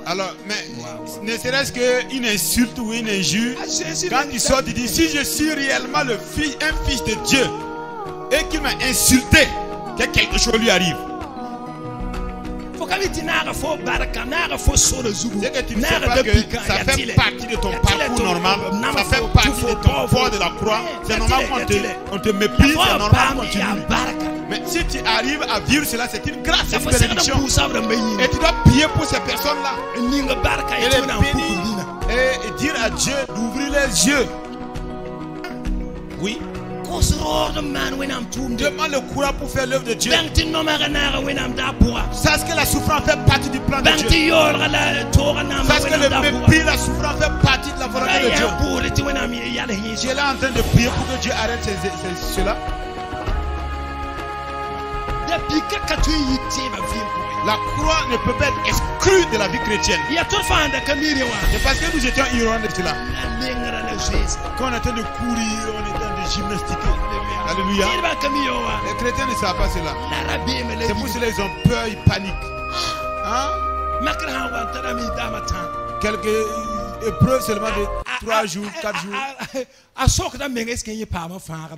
Alors, mais ne serait-ce qu'une insulte ou une injure, quand il sort, il dit, si je suis réellement un fils de Dieu, et qu'il m'a insulté, que quelque chose lui arrive. C'est que tu ne sais pas que ça fait partie de ton parcours normal, ça fait partie de ton port de la croix. C'est normal qu'on te méprise, c'est normal qu'on te nuit. Mais si tu arrives à vivre cela, c'est une grâce, c'est une bénédiction. Et tu dois prier pour ces personnes-là. Et dire à Dieu d'ouvrir les yeux. Oui. Demande le courage pour faire l'œuvre de Dieu. Sache que la souffrance fait partie du plan de Dieu. Sache que le mépris, la souffrance fait partie de la volonté de Dieu. Tu es là en train de prier pour que Dieu arrête cela. La croix ne peut pas être exclue de la vie chrétienne. C'est parce que nous étions ignorants de cela. Quand on est en train de courir, on est en train de gymnastiquer. Alléluia. Les chrétiens ne savent pas cela. C'est pour cela qu'ils ont peur, ils paniquent. Hein? Quelques épreuves seulement de 3 jours, 4 jours.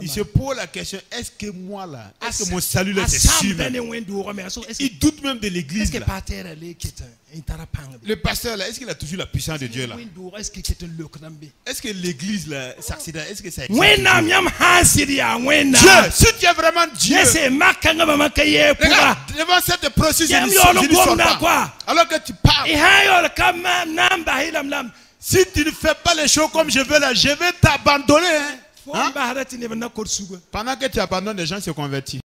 Il se pose la question, est-ce que moi là, est-ce que mon salut là c'est sûr? Il doute même de l'église là. Le pasteur là, est-ce qu'il a toujours la puissance de Dieu là? Est-ce que l'église là s'accidente? Est-ce que ça existe? Dieu, si tu es vraiment Dieu, regarde, devant cette processus, je ne sors pas. Alors que tu parles. Si tu ne fais pas les choses comme je veux là, je vais t'abandonner. Hein? Pendant que tu abandonnes, les gens se convertissent.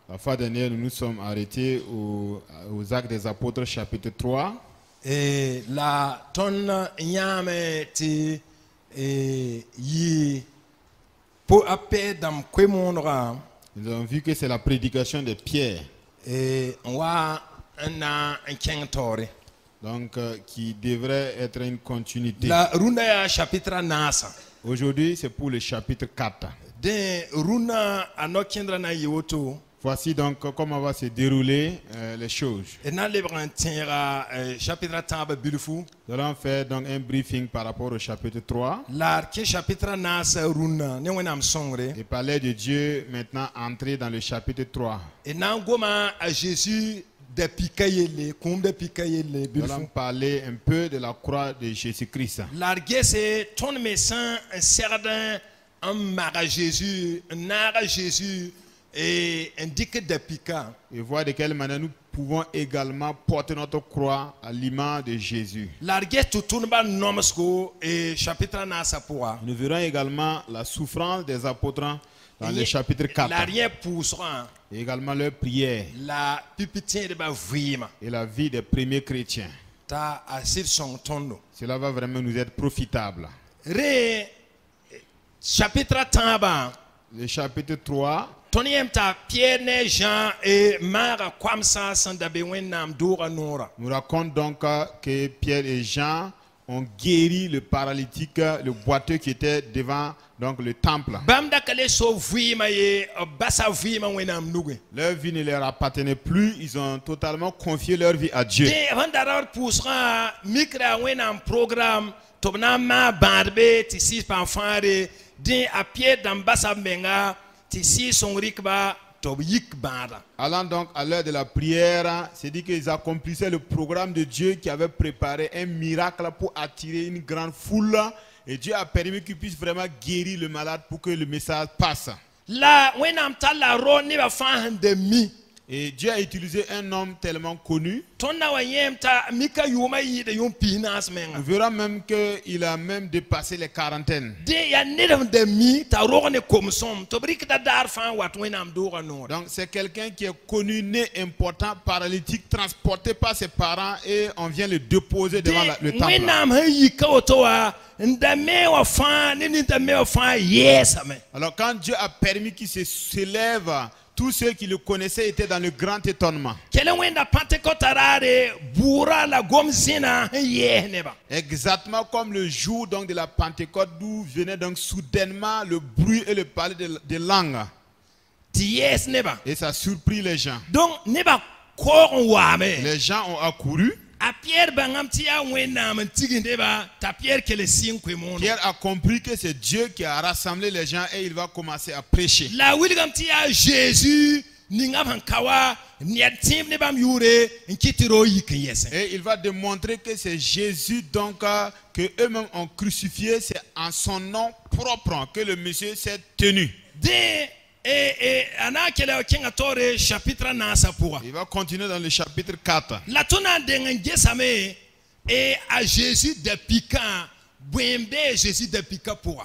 La fois dernière, nous nous sommes arrêtés aux Actes des Apôtres, chapitre 3. Et la tonne yame ti yi pour apé dam kwemonra. Nous avons vu que c'est la prédication de Pierre. Et donc qui devrait être une continuité. La runa chapitre nasa. Aujourd'hui, c'est pour le chapitre 4. De runa anokindra na yoto. Voici donc comment va se dérouler les choses. Et dans le chapitre 3, nous allons faire donc un briefing par rapport au chapitre 3. Et parler de Dieu maintenant, entrer dans le chapitre 3. Et nous allons parler un peu de la croix de Jésus-Christ. Jésus. Et indique de piquant. Et voir de quelle manière nous pouvons également porter notre croix à l'image de Jésus. Nous verrons également la souffrance des apôtres dans le chapitre 4. Et également leur prière. Et la vie des premiers chrétiens. Cela va vraiment nous être profitable. Le chapitre 3. Nous raconte donc que Pierre et Jean ont guéri le paralytique, le boiteux qui était devant donc le temple. Leur vie ne leur appartenait plus, ils ont totalement confié leur vie à Dieu. Allant donc à l'heure de la prière, c'est dit qu'ils accomplissaient le programme de Dieu qui avait préparé un miracle pour attirer une grande foule. Et Dieu a permis qu'ils puissent vraiment guérir le malade pour que le message passe. Et Dieu a utilisé un homme tellement connu. Nous verrons même qu'il a même dépassé les quarantaines. Donc c'est quelqu'un qui est connu, né, important, paralytique, transporté par ses parents et on vient le déposer devant le temple. Alors quand Dieu a permis qu'il se lève tous ceux qui le connaissaient étaient dans le grand étonnement. Exactement comme le jour donc de la Pentecôte, d'où venait donc soudainement le bruit et le parler de langues. Et ça surprit les gens. Donc, les gens ont accouru. Pierre a compris que c'est Dieu qui a rassemblé les gens et il va commencer à prêcher. Et il va démontrer que c'est Jésus donc que eux-mêmes ont crucifié, c'est en son nom propre que le monsieur s'est tenu. Il va continuer dans le chapitre 4.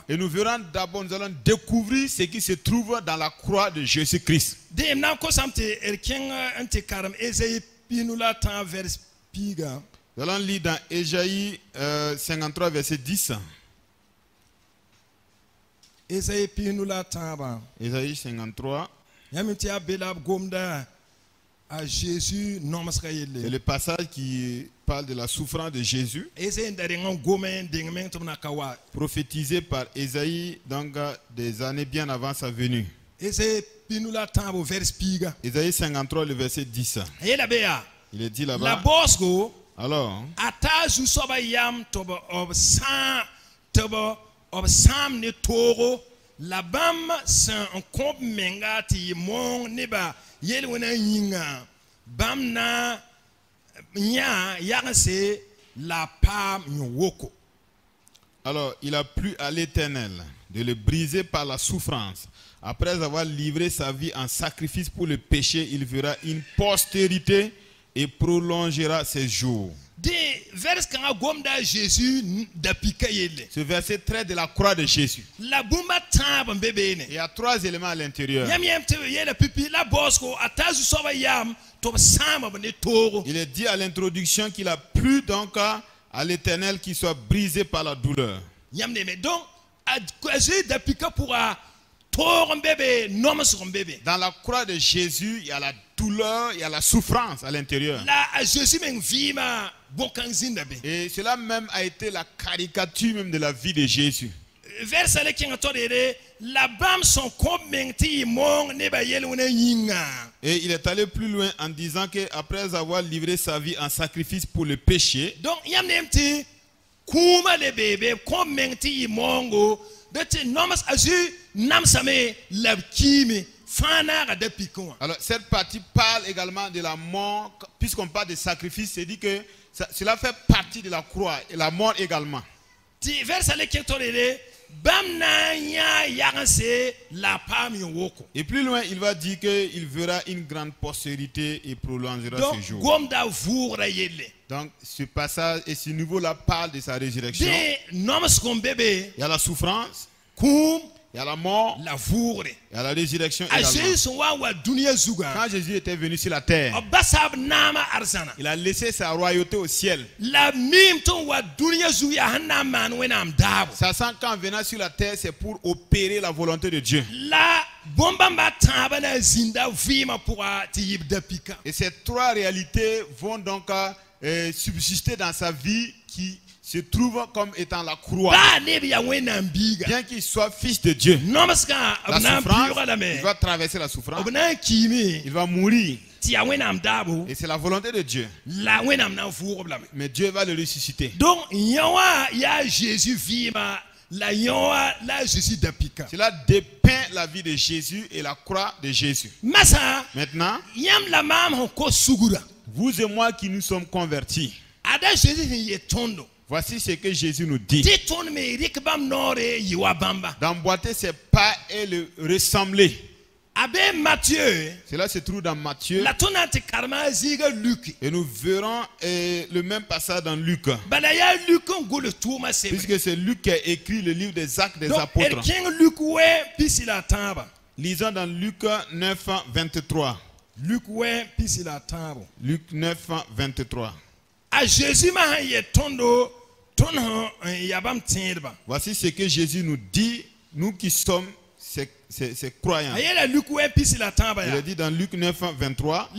Et nous verrons d'abord, nous allons découvrir ce qui se trouve dans la croix de Jésus-Christ. Nous allons lire dans Ésaïe 53, verset 10. Ésaïe 53. C'est le passage qui parle de la souffrance de Jésus, prophétisé par Ésaïe donc des années bien avant sa venue. Ésaïe 53, le verset 10. Il est dit là-bas. Alors, Sam ne toro la bam san komp menga ti mon neba yelwena yinga bam na nya yagase la pam nyoko. Alors il a plu à l'Éternel de le briser par la souffrance. Après avoir livré sa vie en sacrifice pour le péché, il verra une postérité et prolongera ses jours. Ce verset traite de la croix de Jésus. Il y a trois éléments à l'intérieur. Il est dit à l'introduction qu'il a plu donc à l'Éternel qu'il soit brisé par la douleur. Dans la croix de Jésus, il y a la douleur, il y a la souffrance à l'intérieur. Et cela même a été la caricature même de la vie de Jésus. Et il est allé plus loin en disant qu'après avoir livré sa vie en sacrifice pour le péché, alors cette partie parle également de la mort. Puisqu'on parle de sacrifice, c'est dit que cela fait partie de la croix et la mort également. Et plus loin, il va dire qu'il verra une grande postérité et prolongera ses jours. Donc ce passage et ce niveau-là parle de sa résurrection. Il y a la souffrance, il y a la mort, il y a la résurrection également. Quand Jésus était venu sur la terre, il a laissé sa royauté au ciel. Sachant qu'en venant sur la terre, c'est pour opérer la volonté de Dieu. Et ces trois réalités vont donc subsister dans sa vie qui se trouve comme étant la croix. Bien qu'il soit fils de Dieu, la souffrance, il va traverser la souffrance, il va mourir. Et c'est la volonté de Dieu. Mais Dieu va le ressusciter. Donc, il y a Jésus cela dépeint la vie de Jésus et la croix de Jésus. Maintenant, vous et moi qui nous sommes convertis, voici ce que Jésus nous dit. D'emboîter ses pas et le ressembler. Cela se trouve dans Matthieu. Et nous verrons le même passage dans Luc. Puisque c'est Luc qui a écrit le livre des Actes des Apôtres. Lisons dans Luc 9, 23. Luc 9, 23. Voici ce que Jésus nous dit, nous qui sommes ses croyants. Il est dit dans Luc 9, 23.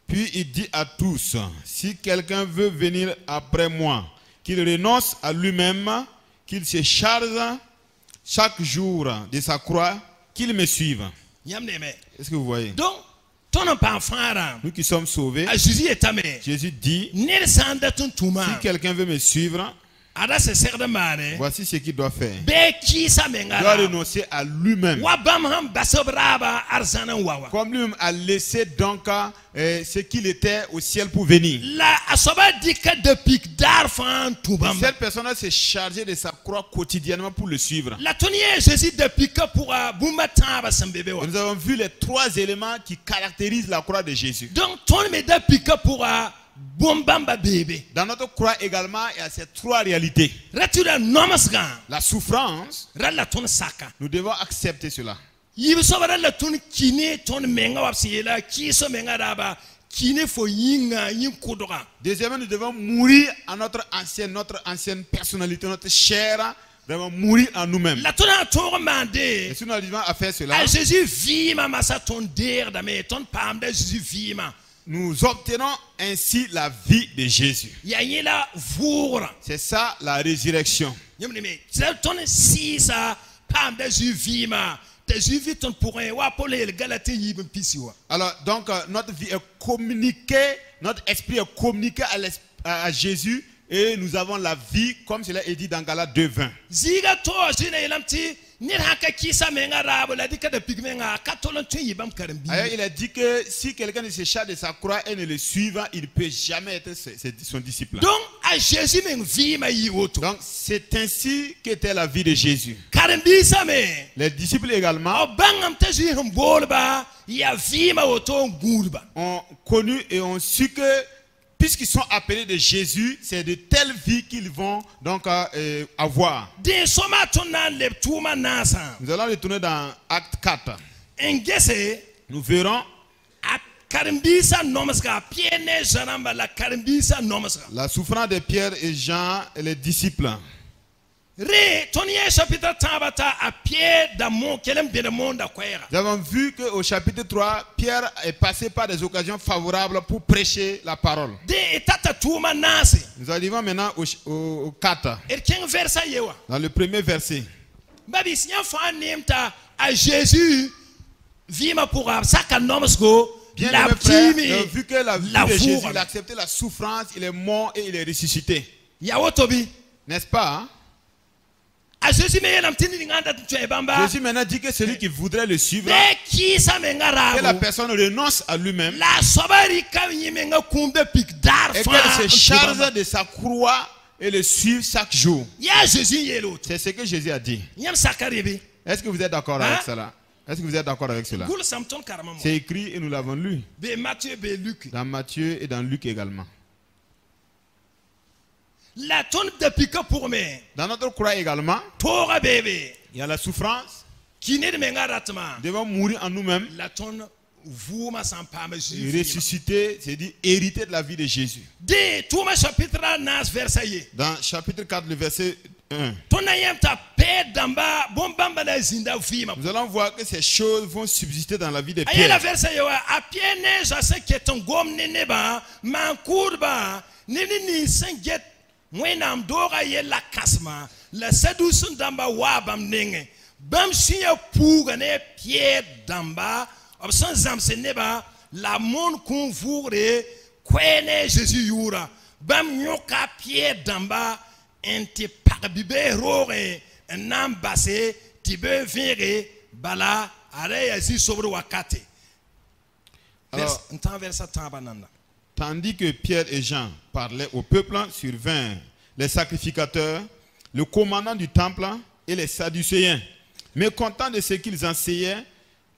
Puis il dit à tous, si quelqu'un veut venir après moi, qu'il renonce à lui-même, qu'il se charge chaque jour de sa croix, qu'il me suive. Est-ce que vous voyez? Donc, nous qui sommes sauvés, Jésus dit, si quelqu'un veut me suivre, voici ce qu'il doit faire. Il doit renoncer à lui-même. Comme lui-même a laissé donc ce qu'il était au ciel pour venir. Cette personne s'est chargée de sa croix quotidiennement pour le suivre. Nous avons vu les 3 éléments qui caractérisent la croix de Jésus. Dans notre croix également, il y a ces 3 réalités. La souffrance, nous devons accepter cela. Deuxièmement, nous devons mourir à notre ancienne personnalité, notre chair. Nous devons mourir en nous-mêmes. Et si nous arrivons à faire cela, nous obtenons ainsi la vie de Jésus. C'est ça la résurrection. Alors donc notre vie est communiquée, notre esprit est communiqué à Jésus et nous avons la vie comme cela est dit dans Galates 2:20. Ailleurs, il a dit que si quelqu'un ne se charge de sa croix et ne le suive, il ne peut jamais être son disciple. Donc c'est ainsi qu'était la vie de Jésus. Les disciples également ont connu et ont su que puisqu'ils sont appelés de Jésus, c'est de telles vies qu'ils vont donc avoir. Nous allons retourner dans Acte 4. Nous verrons la souffrance de Pierre et Jean et les disciples. Nous avons vu qu'au chapitre 3, Pierre est passé par des occasions favorables pour prêcher la parole. Nous arrivons maintenant au 4. Dans le premier verset. Bien aimé frère, vu que la vie de Jésus, il a accepté la souffrance, il est mort et il est ressuscité. N'est-ce pas? Hein? Jésus maintenant dit que celui qui voudrait le suivre, que la personne renonce à lui-même et qu'elle se charge de sa croix et le suive chaque jour. C'est ce que Jésus a dit. Est-ce que vous êtes d'accord avec cela? Est-ce que vous êtes d'accord avec cela? C'est écrit et nous l'avons lu dans Matthieu et dans Luc également. Dans notre croix également, il y a la souffrance. Nous devons mourir en nous-mêmes. Ressusciter, c'est-à-dire hériter de la vie de Jésus. Dans chapitre 4, le verset 1. Nous allons voir que ces choses vont subsister dans la vie de Pierre. Mwenam dora ye la kasma la sedusun damba wa bam nenge bam sinya pouga ne Pierre damba obsan zamse neba la mon convoure kwene Jésus yura bam nyoka Pierre damba ente parbibe rore nam basse tibe vire bala are yazi sobre wakate. Alors, tandis que Pierre et Jean parlaient au peuple, survinrent les sacrificateurs, le commandant du temple et les Sadducéens. Mécontents de ce qu'ils enseignaient,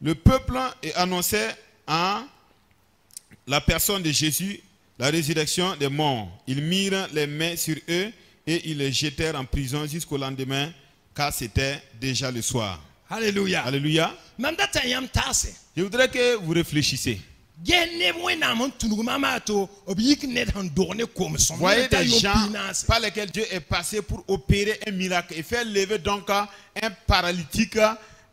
le peuple annonçait en la personne de Jésus la résurrection des morts. Ils mirent les mains sur eux et ils les jetèrent en prison jusqu'au lendemain, car c'était déjà le soir. Alléluia. Alléluia. Je voudrais que vous réfléchissiez. Voyez des gens par lesquels Dieu est passé pour opérer un miracle et faire lever donc un paralytique,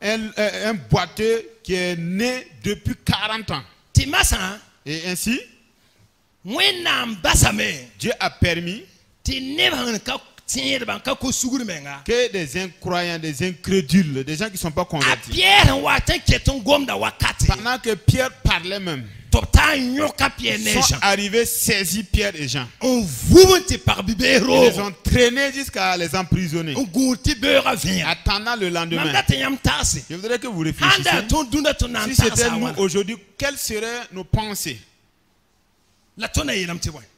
un boiteux qui est né depuis 40 ans. Et ainsi, Dieu a permis que des incroyants, des incrédules, des gens qui ne sont pas convertis, pendant que Pierre parlait même, sont arrivés, saisis Pierre et Jean. Ils les ont traînés jusqu'à les emprisonner, attendant le lendemain. Je voudrais que vous réfléchissiez. Si c'était nous aujourd'hui, quelles seraient nos pensées?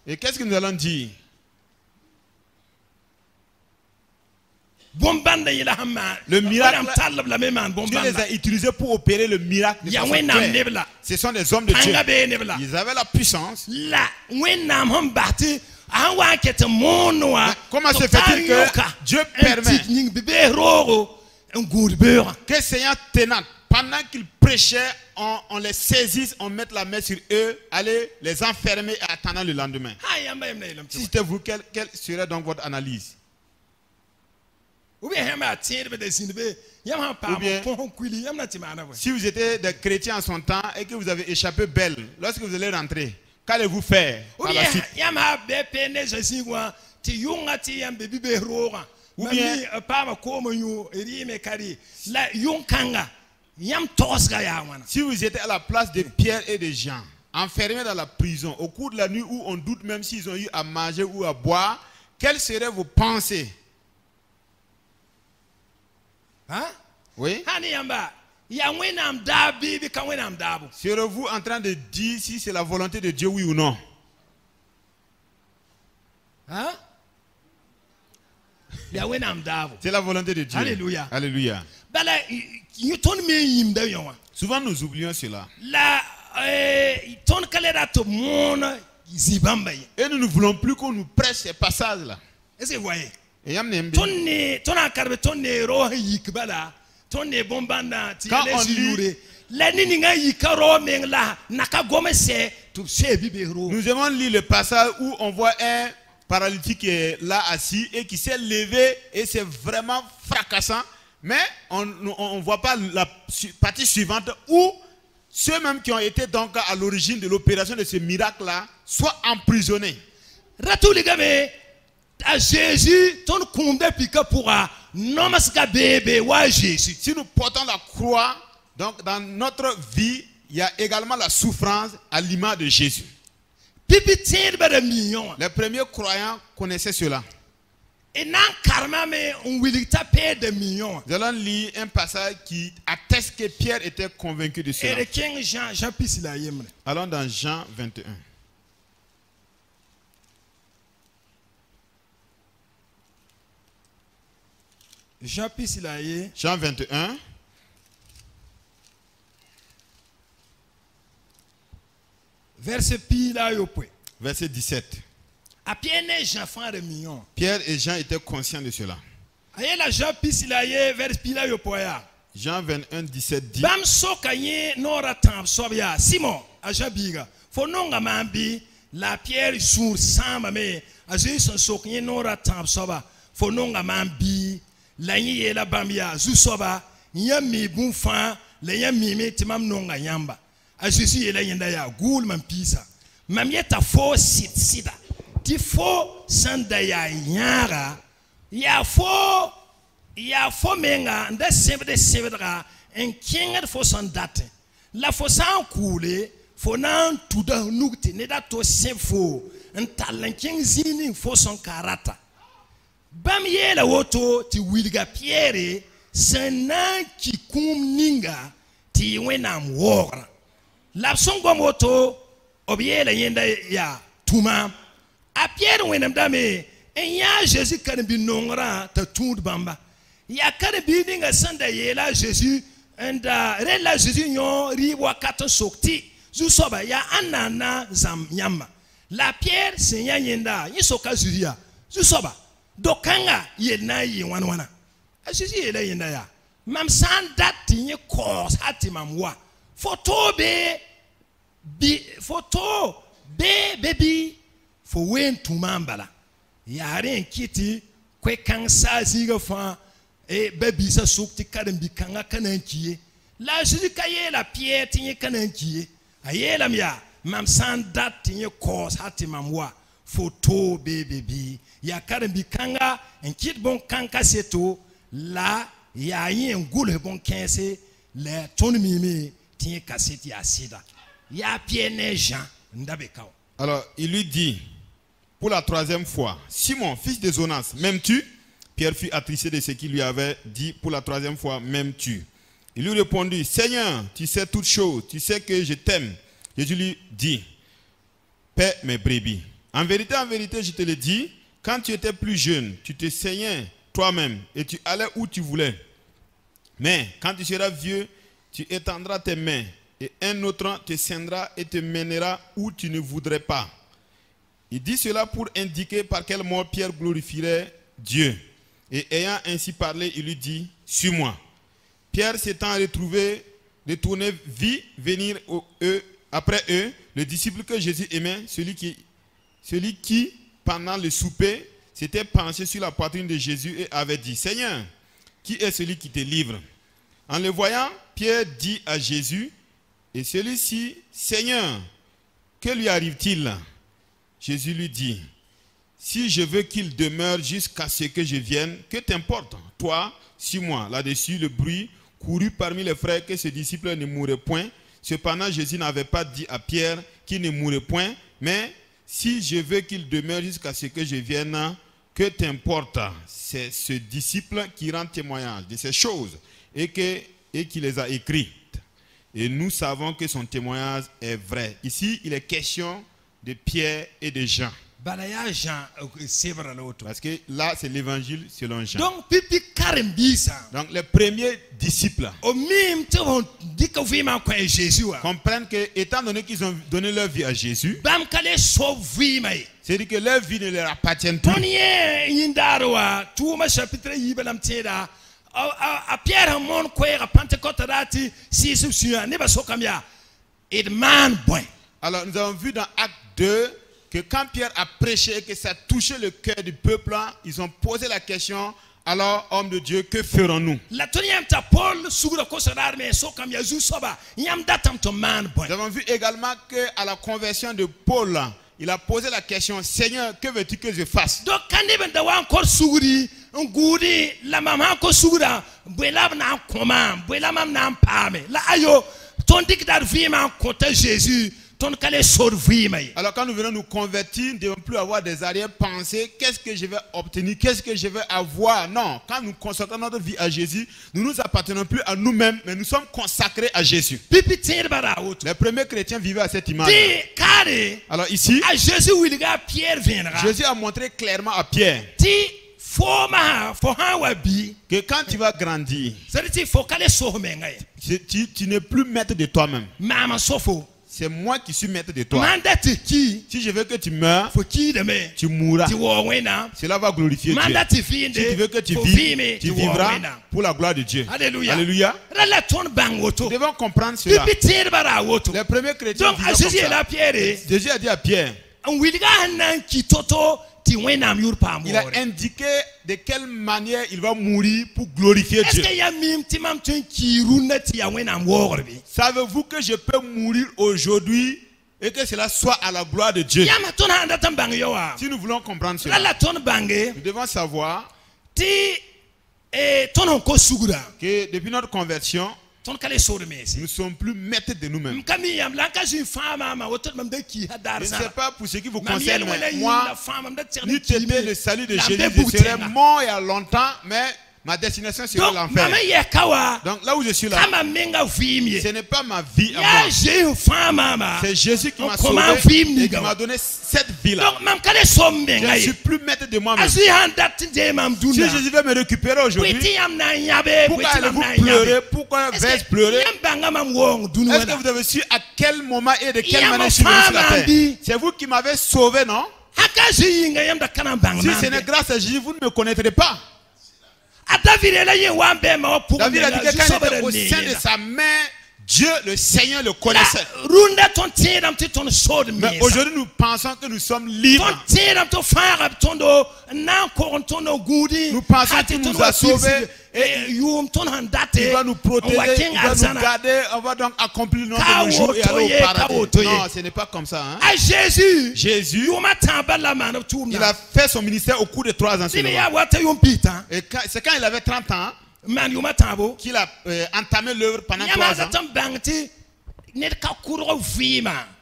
Et qu'est-ce que nous allons dire? Le miracle, Dieu les a utilisés pour opérer le miracle. Ce sont des hommes de Dieu. Ils avaient la puissance. Comment se fait-il que Dieu permet que les Seigneurs tenants, pendant qu'ils prêchaient, on les saisisse, on mette la main sur eux, aller les enfermer et attendant le lendemain? Si c'était vous, quelle serait donc votre analyse? Ou bien, si vous étiez des chrétiens en son temps et que vous avez échappé belle, lorsque vous allez rentrer, qu'allez-vous faire par la suite? Ou bien, si vous étiez à la place de Pierre et de Jean, enfermés dans la prison, au cours de la nuit où on doute même s'ils ont eu à manger ou à boire, quelles seraient vos pensées? Hein? Oui? Serez-vous en train de dire si c'est la volonté de Dieu, oui ou non? Hein? C'est la volonté de Dieu. Alléluia. Alléluia. Souvent nous oublions cela. Et nous ne voulons plus qu'on nous presse ces passages-là. Est-ce que vous voyez? Quand on lit, nous avons lu le passage où on voit un paralytique qui est là assis et qui s'est levé et c'est vraiment fracassant. Mais on ne voit pas la partie suivante où ceux-mêmes qui ont été donc à l'origine de l'opération de ce miracle-là soient emprisonnés. À Jésus, ton combat pourra non Jésus. Si nous portons la croix, donc dans notre vie, il y a également la souffrance à l'image de Jésus. Les premiers croyants connaissaient cela. Nous allons lire un passage qui atteste que Pierre était convaincu de cela. Allons dans Jean 21. Jean 21. Verset 17. Pierre et Jean étaient conscients de cela. Jean 21, 17 dit: la pierre sur samame azu son sokye nora tam soba fononga mambi la yi la bambia zu soba nyami bunfa le yami me timam nonga yamba azu si la yenda ya gul man pisa mamieta fo sida ti fo sanda ya nyara ya fo menga nda sevdra en kinga fo sondate la fo san coule fo nan tuda nukti ne da to sefo en talanking zini fo son karata bam yela woto ti wilga pierre sanan ki kum ninga ti wenam wora la songo moto obiela yenda ya tuma a pierre wenam dame en ya Jésus kan bi nongra ta tud bamba ya kan bi ninga sanda yela Jésus enda rela Jésus nyo riwa kato sokti zu soba ya anana zam yamba la pierre senya yenda yisoka zuria zu soba dokanga yena yi wana Jésus yela yenda ya mam san dati ye cause hati mamwa fotobe photo baby for when to mambala yare kiti kwe kansa ziga fa baby sa sukti kadam bi kanga kanankiye la jika la pierre tinye kanankiye ayela mya mam sandat tinye cause hati mamwa photo baby ya kadam bi kanga en kit bon kanka seto la ya yin ngule bon kense le tonimi tinye kaseti asida ya pierre ne Jean ndabekao. Alors il lui dit pour la troisième fois, Simon, fils de Jonas, m'aimes-tu? Pierre fut attristé de ce qu'il lui avait dit pour la troisième fois, m'aimes-tu? Il lui répondit, Seigneur, tu sais toutes choses, tu sais que je t'aime. Jésus lui dit, paie mes brebis. En vérité, je te le dis, quand tu étais plus jeune, tu te saignais toi-même et tu allais où tu voulais. Mais quand tu seras vieux, tu étendras tes mains et un autre te saignera et te mènera où tu ne voudrais pas. Il dit cela pour indiquer par quel mot Pierre glorifierait Dieu. Et ayant ainsi parlé, il lui dit, suis-moi. Pierre s'étant retourné, vit venir après eux, le disciple que Jésus aimait, celui qui, pendant le souper, s'était penché sur la poitrine de Jésus et avait dit, Seigneur, qui est celui qui te livre? En le voyant, Pierre dit à Jésus, et celui-ci, Seigneur, que lui arrive-t-il? Jésus lui dit, si je veux qu'il demeure jusqu'à ce que je vienne, que t'importe? Toi, suis-moi. Là-dessus, le bruit courut parmi les frères que ce disciple ne mourrait point. Cependant, Jésus n'avait pas dit à Pierre qu'il ne mourrait point, mais si je veux qu'il demeure jusqu'à ce que je vienne, que t'importe? C'est ce disciple qui rend témoignage de ces choses et qui les a écrites. Et nous savons que son témoignage est vrai. Ici, il est question de Pierre et de Jean. Parce que là, c'est l'évangile selon Jean. Donc, les premiers disciples comprennent que, étant donné qu'ils ont donné leur vie à Jésus, c'est-à-dire que leur vie ne leur appartient plus. Alors, nous avons vu dans Acte 2 que quand Pierre a prêché et que ça a touché le cœur du peuple, ils ont posé la question, alors, homme de Dieu, que ferons-nous? Nous avons vu également qu'à la conversion de Paul, il a posé la question, Seigneur, que veux-tu que je fasse? Alors quand nous venons nous convertir, nous ne devons plus avoir des arrière-pensées. Qu'est-ce que je vais obtenir? Qu'est-ce que je vais avoir? Non, quand nous consacrons notre vie à Jésus, nous ne nous appartenons plus à nous-mêmes, mais nous sommes consacrés à Jésus. Les premiers chrétiens vivaient à cette image. Alors ici, Jésus a montré clairement à Pierre que quand tu vas grandir, tu n'es plus maître de toi-même. C'est moi qui suis maître de toi. Si je veux que tu meurs, tu mourras. Cela va glorifier Dieu. Si tu veux que tu vives, tu vivras pour la gloire de Dieu. Alléluia. Alléluia. Nous devons comprendre cela. Les premiers chrétiens vivaient comme ça. Jésus a dit à Pierre, il a indiqué de quelle manière il va mourir pour glorifier Dieu. Savez-vous que je peux mourir aujourd'hui et que cela soit à la gloire de Dieu? Si nous voulons comprendre cela, nous devons savoir que depuis notre conversion, nous ne sommes plus maîtres de nous-mêmes. Je ne sais pas pour ce qui vous concerne, mais moi, n'eût été le salut de Jésus, je serais mort il y a longtemps, mais ma destination sera l'enfer. Donc là où je suis là, ce n'est pas ma vie à moi. C'est Jésus qui m'a sauvé et qui m'a donné cette vie-là. Je ne suis plus maître de moi-même. Si Jésus veut me récupérer aujourd'hui, pourquoi allez-vous pleurer? Pourquoi vais-je pleurer? Est-ce que vous avez su à quel moment et de quelle manière je suis venu sur la terre? C'est vous qui m'avez sauvé, non? Si ce n'est grâce à Jésus, vous ne me connaîtrez pas. David a dit que quand il était au sein de sa mère, Dieu, le Seigneur, le connaissait. Mais aujourd'hui, nous pensons que nous sommes libres. Nous pensons qu'il nous a sauvés. Il va nous protéger, il va nous garder. On va donc accomplir notre jour et aller au paradis. Non, ce n'est pas comme ça. Hein? Jésus, il a fait son ministère au cours de 3 ans. Et c'est quand il avait 30 ans qu'il a entamé l'œuvre pendant 3 ans.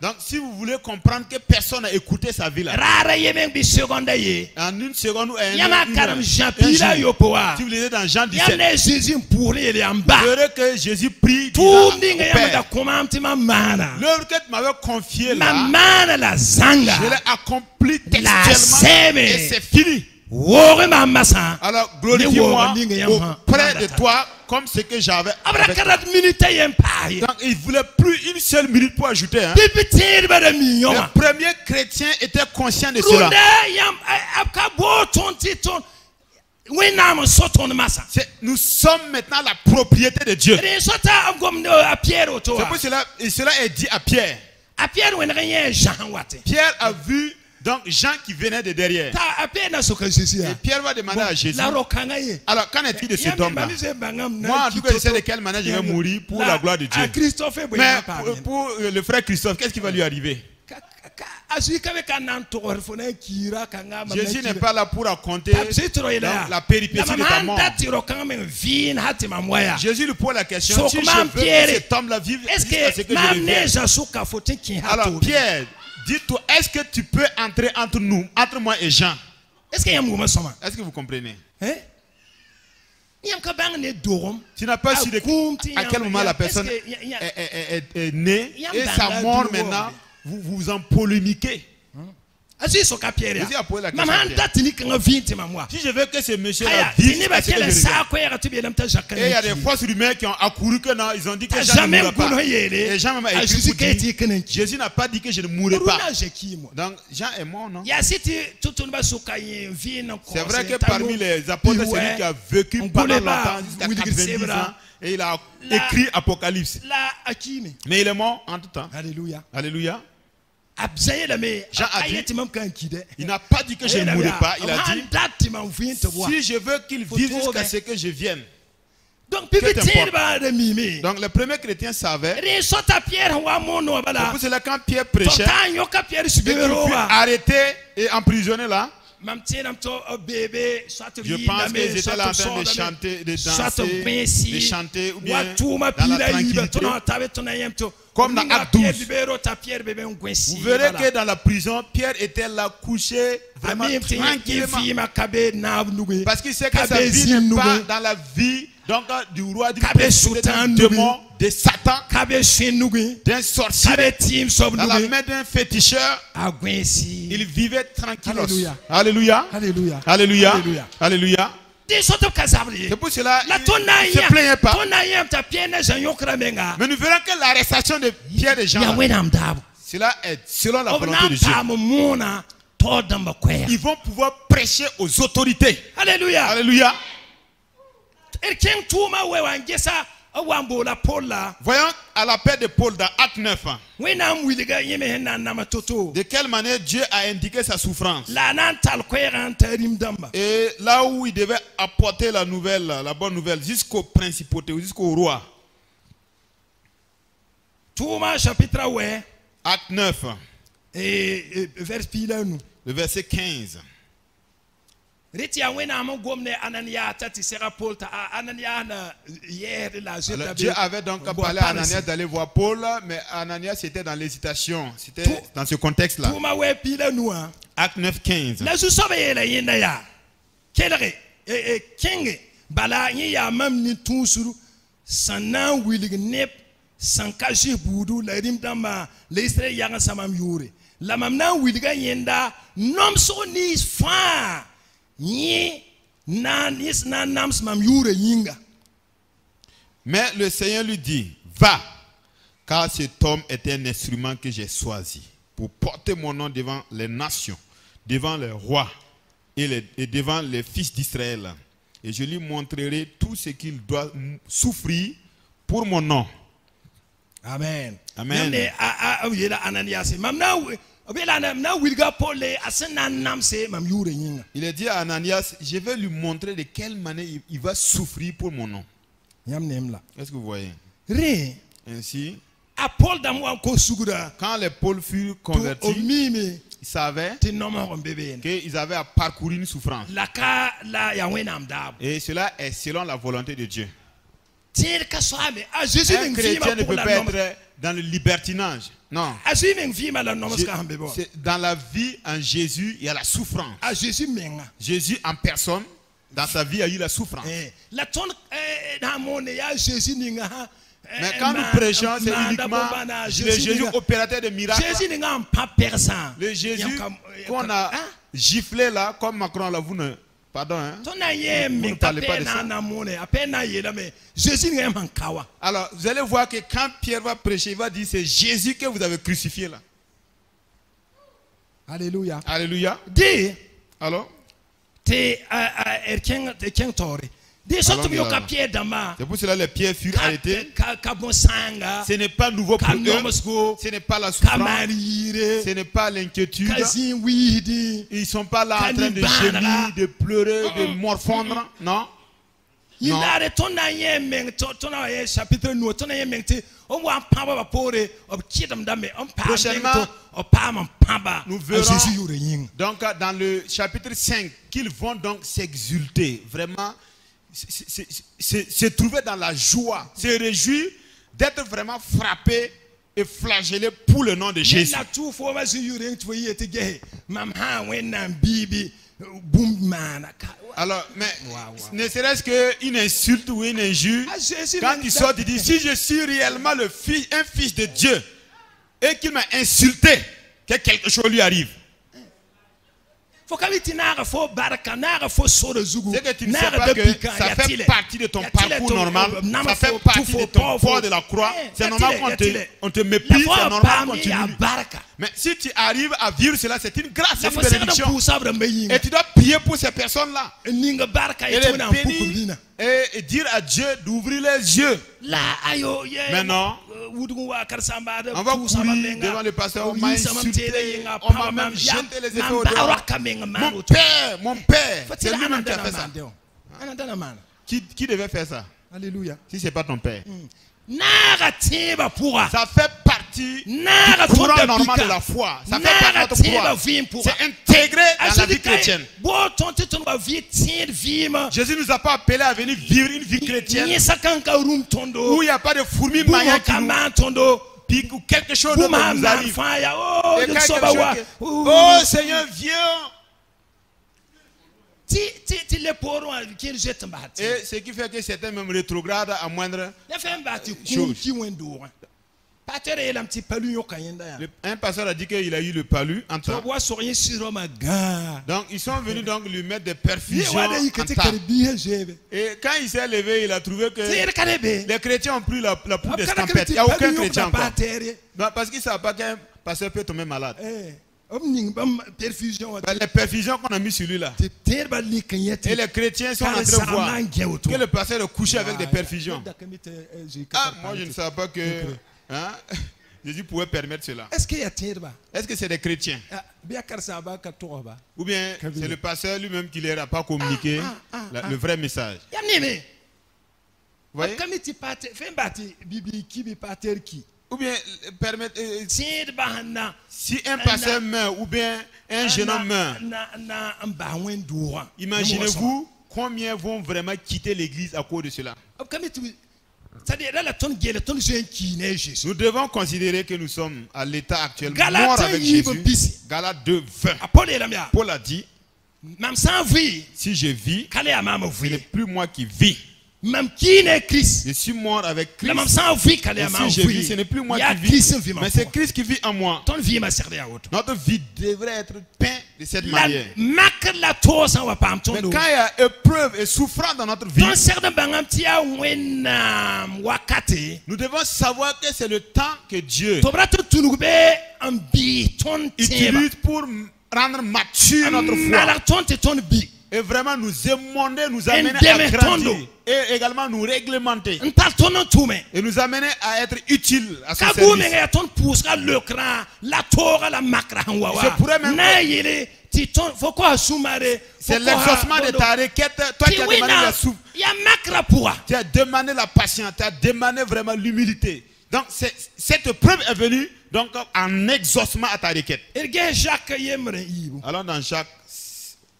Donc si vous voulez comprendre que personne n'a écouté sa vie là, en une seconde ou un jour, si vous lisez dans Jean 17, vous verrez que Jésus prie l'œuvre que tu m'avais confiée là, je l'ai accomplie textuellement et c'est fini. Alors glorifie-moi auprès de toi comme ce que j'avais. Donc il ne voulait plus une seule minute pour ajouter. Hein. Les premiers chrétiens étaient conscients de cela. Nous sommes maintenant la propriété de Dieu. C'est pour cela, et cela est dit à Pierre. Pierre a vu donc Jean qui venait de derrière. Et Pierre va demander à Jésus. Alors qu'en est-il de cet homme-là? Moi en tout cas je sais de quelle manière je vais mourir pour la gloire de Dieu. Mais pour le frère Christophe, qu'est-ce qui va lui arriver? Jésus n'est pas là pour raconter la péripétie de ta mort. Jésus lui pose la question, si je veux que cet homme-là vive jusqu'à ce que je revienne. Alors Pierre, dis-toi, est-ce que tu peux entrer entre nous, entre moi et Jean? Est-ce que vous comprenez? Tu n'as pas su à quel moment la personne est née et sa mort maintenant, vous vous en polémiquez. Si je veux que ce monsieur-là vive, et il y a des fausses rumeurs qui ont accouru que non, ils ont dit que Jean ne mourra pas. Et Jean m'a écrit pour dire, Jésus n'a pas dit que je ne mourrai pas. Donc Jean est mort, non? C'est vrai que parmi les apôtres, c'est lui qui a vécu pendant longtemps, jusqu'à 90 ans, et il a écrit Apocalypse. Mais il est mort en tout temps. Alléluia. Alléluia. Jean a dit, il n'a pas dit que je ne mourrai pas, il a dit, si je veux qu'il vive jusqu'à ce que je vienne. Donc le premier chrétien savait. C'est pour cela quand Pierre prêchait, il fut arrêté et emprisonné là. Je pense qu'ils étaient là en train de chanter, de danser, de chanter ou bien dans la tranquillité. Comme dans Acte 12. Vous verrez que dans la prison, Pierre était là couché vraiment tranquillement. Parce qu'il sait que sa vie n'est pas dans la vie donc, du roi, du démon, de Satan, d'un sorcier, dans la main d'un féticheur. Il vivait tranquillement. Alléluia. Alléluia. Alléluia. Alléluia. C'est pour cela qu'il ne se plaignait pas. Mais nous verrons que l'arrestation de Pierre et Jean, cela est selon la volonté de Dieu. Ils vont pouvoir prêcher aux autorités. Alléluia. Alléluia. Voyons à l'appel de Paul dans Acte 9. De quelle manière Dieu a indiqué sa souffrance. Et là où il devait apporter la nouvelle, la bonne nouvelle, jusqu'aux principautés, jusqu'au roi. Acte 9. Le verset 15. Dieu avait donc parlé à Ananias d'aller voir Paul, mais Ananias était dans l'hésitation. C'était dans ce contexte-là. Acte 9, 15. Mais le Seigneur lui dit, va, car cet homme est un instrument que j'ai choisi pour porter mon nom devant les nations, devant les rois et devant les fils d'Israël. Et je lui montrerai tout ce qu'il doit souffrir pour mon nom. Amen. Amen. Il a dit à Ananias, je vais lui montrer de quelle manière il va souffrir pour mon nom. Qu'est-ce que vous voyez? Ainsi, quand les Paul furent convertis, ils savaient qu'ils avaient à parcourir une souffrance. Et cela est selon la volonté de Dieu. Un chrétien ne peut pas être dans le libertinage. Non. Dans la vie en Jésus, il y a la souffrance. Jésus en personne, dans sa vie, a eu la souffrance. Mais quand nous prêchons, c'est uniquement le Jésus opérateur de miracles. Le Jésus qu'on a giflé là, comme Macron là, vous ne... Pardon, hein? Vous ne parlez pas de ça. Alors, vous allez voir que quand Pierre va prêcher, il va dire c'est Jésus que vous avez crucifié là. Alléluia. Alléluia. Alors? C'est pour cela que les pierres furent arrêtées. Ce n'est pas nouveau pour eux. Ce n'est pas la souffrance. Ce n'est pas l'inquiétude. Ils ne sont pas là en train de gémir, de pleurer, de morfondre. Non. Non. Prochainement, nous verrons donc dans le chapitre 5 qu'ils vont donc s'exulter, vraiment se trouver dans la joie, se réjouir d'être vraiment frappés et flagellés pour le nom de Jésus. Alors, mais ne serait-ce qu'une insulte ou une injure, quand il sort, il dit, si je suis réellement un fils de Dieu, et qu'il m'a insulté, que quelque chose lui arrive. C'est que tu ne sais pas que ça fait partie de ton parcours normal, ça fait partie de ton port de la croix. C'est normal qu'on te méprise, c'est normal qu'on t'humilie. Mais si tu arrives à vivre cela, c'est une grâce, c'est une bénédiction. Et tu dois prier pour ces personnes-là. Et les bénir et dire à Dieu d'ouvrir les yeux. Maintenant, on va courir devant le pasteur, on m'a insulté, on m'a même jeté les effets au dehors. Mon père, c'est lui-même qui a fait ça. Qui devait faire ça? Alléluia. Si ce n'est pas ton père. Ça fait partie du courant normal de la foi. Ça fait partie de notre foi. C'est intégré dans la vie chrétienne. Jésus ne nous a pas appelés à venir vivre une vie chrétienne où il n'y a pas de fourmis maillantes qui nous piquent ou quelque chose d'autre nous arrive. Oh Seigneur, viens. Et ce qui fait que certains même rétrogradent à moindre chose. Un pasteur a dit qu'il a eu le palu en temps. Donc ils sont venus donc lui mettre des perfusions en table. Et quand il s'est levé, il a trouvé que les chrétiens ont pris la poudre d'escampette. Il n'y a aucun chrétien encore. Parce qu'ils ne savent pas qu'un pasteur peut tomber malade. Les perfusions qu'on a mis sur lui là. Et les chrétiens sont en train de voir que le pasteur est couché avec des perfusions. Ah, moi je ne savais pas que Jésus pouvait permettre cela. Est-ce que c'est des chrétiens? Ou bien c'est le pasteur lui-même qui ne leur a pas communiqué le vrai message? Vous voyez? Ou bien permettre, si un pasteur meurt ou bien un jeune homme meurt, imaginez-vous combien vont vraiment quitter l'église à cause de cela. Nous devons considérer que nous sommes à l'état actuel mort avec Jésus. Galates 2:20. Paul a dit, si je vis, ce n'est plus moi qui vis. Je suis mort avec Christ. Et si je vis, ce n'est plus moi qui vis, mais c'est Christ qui vit en moi. Notre vie devrait être peinte de cette manière. Mais quand il y a épreuve et souffrance dans notre vie, nous devons savoir que c'est le temps que Dieu utilise pour rendre mature notre foi. et vraiment nous émonder, nous amener à grandir et également nous réglementer et nous amener à être utiles à son service. Je pourrais même c'est l'exaucement de ta requête. Toi qui as demandé la soupe. Tu as demandé la patience. Tu as demandé vraiment l'humilité. Donc cette preuve est venue donc en exaucement à ta requête. Alors dans Jacques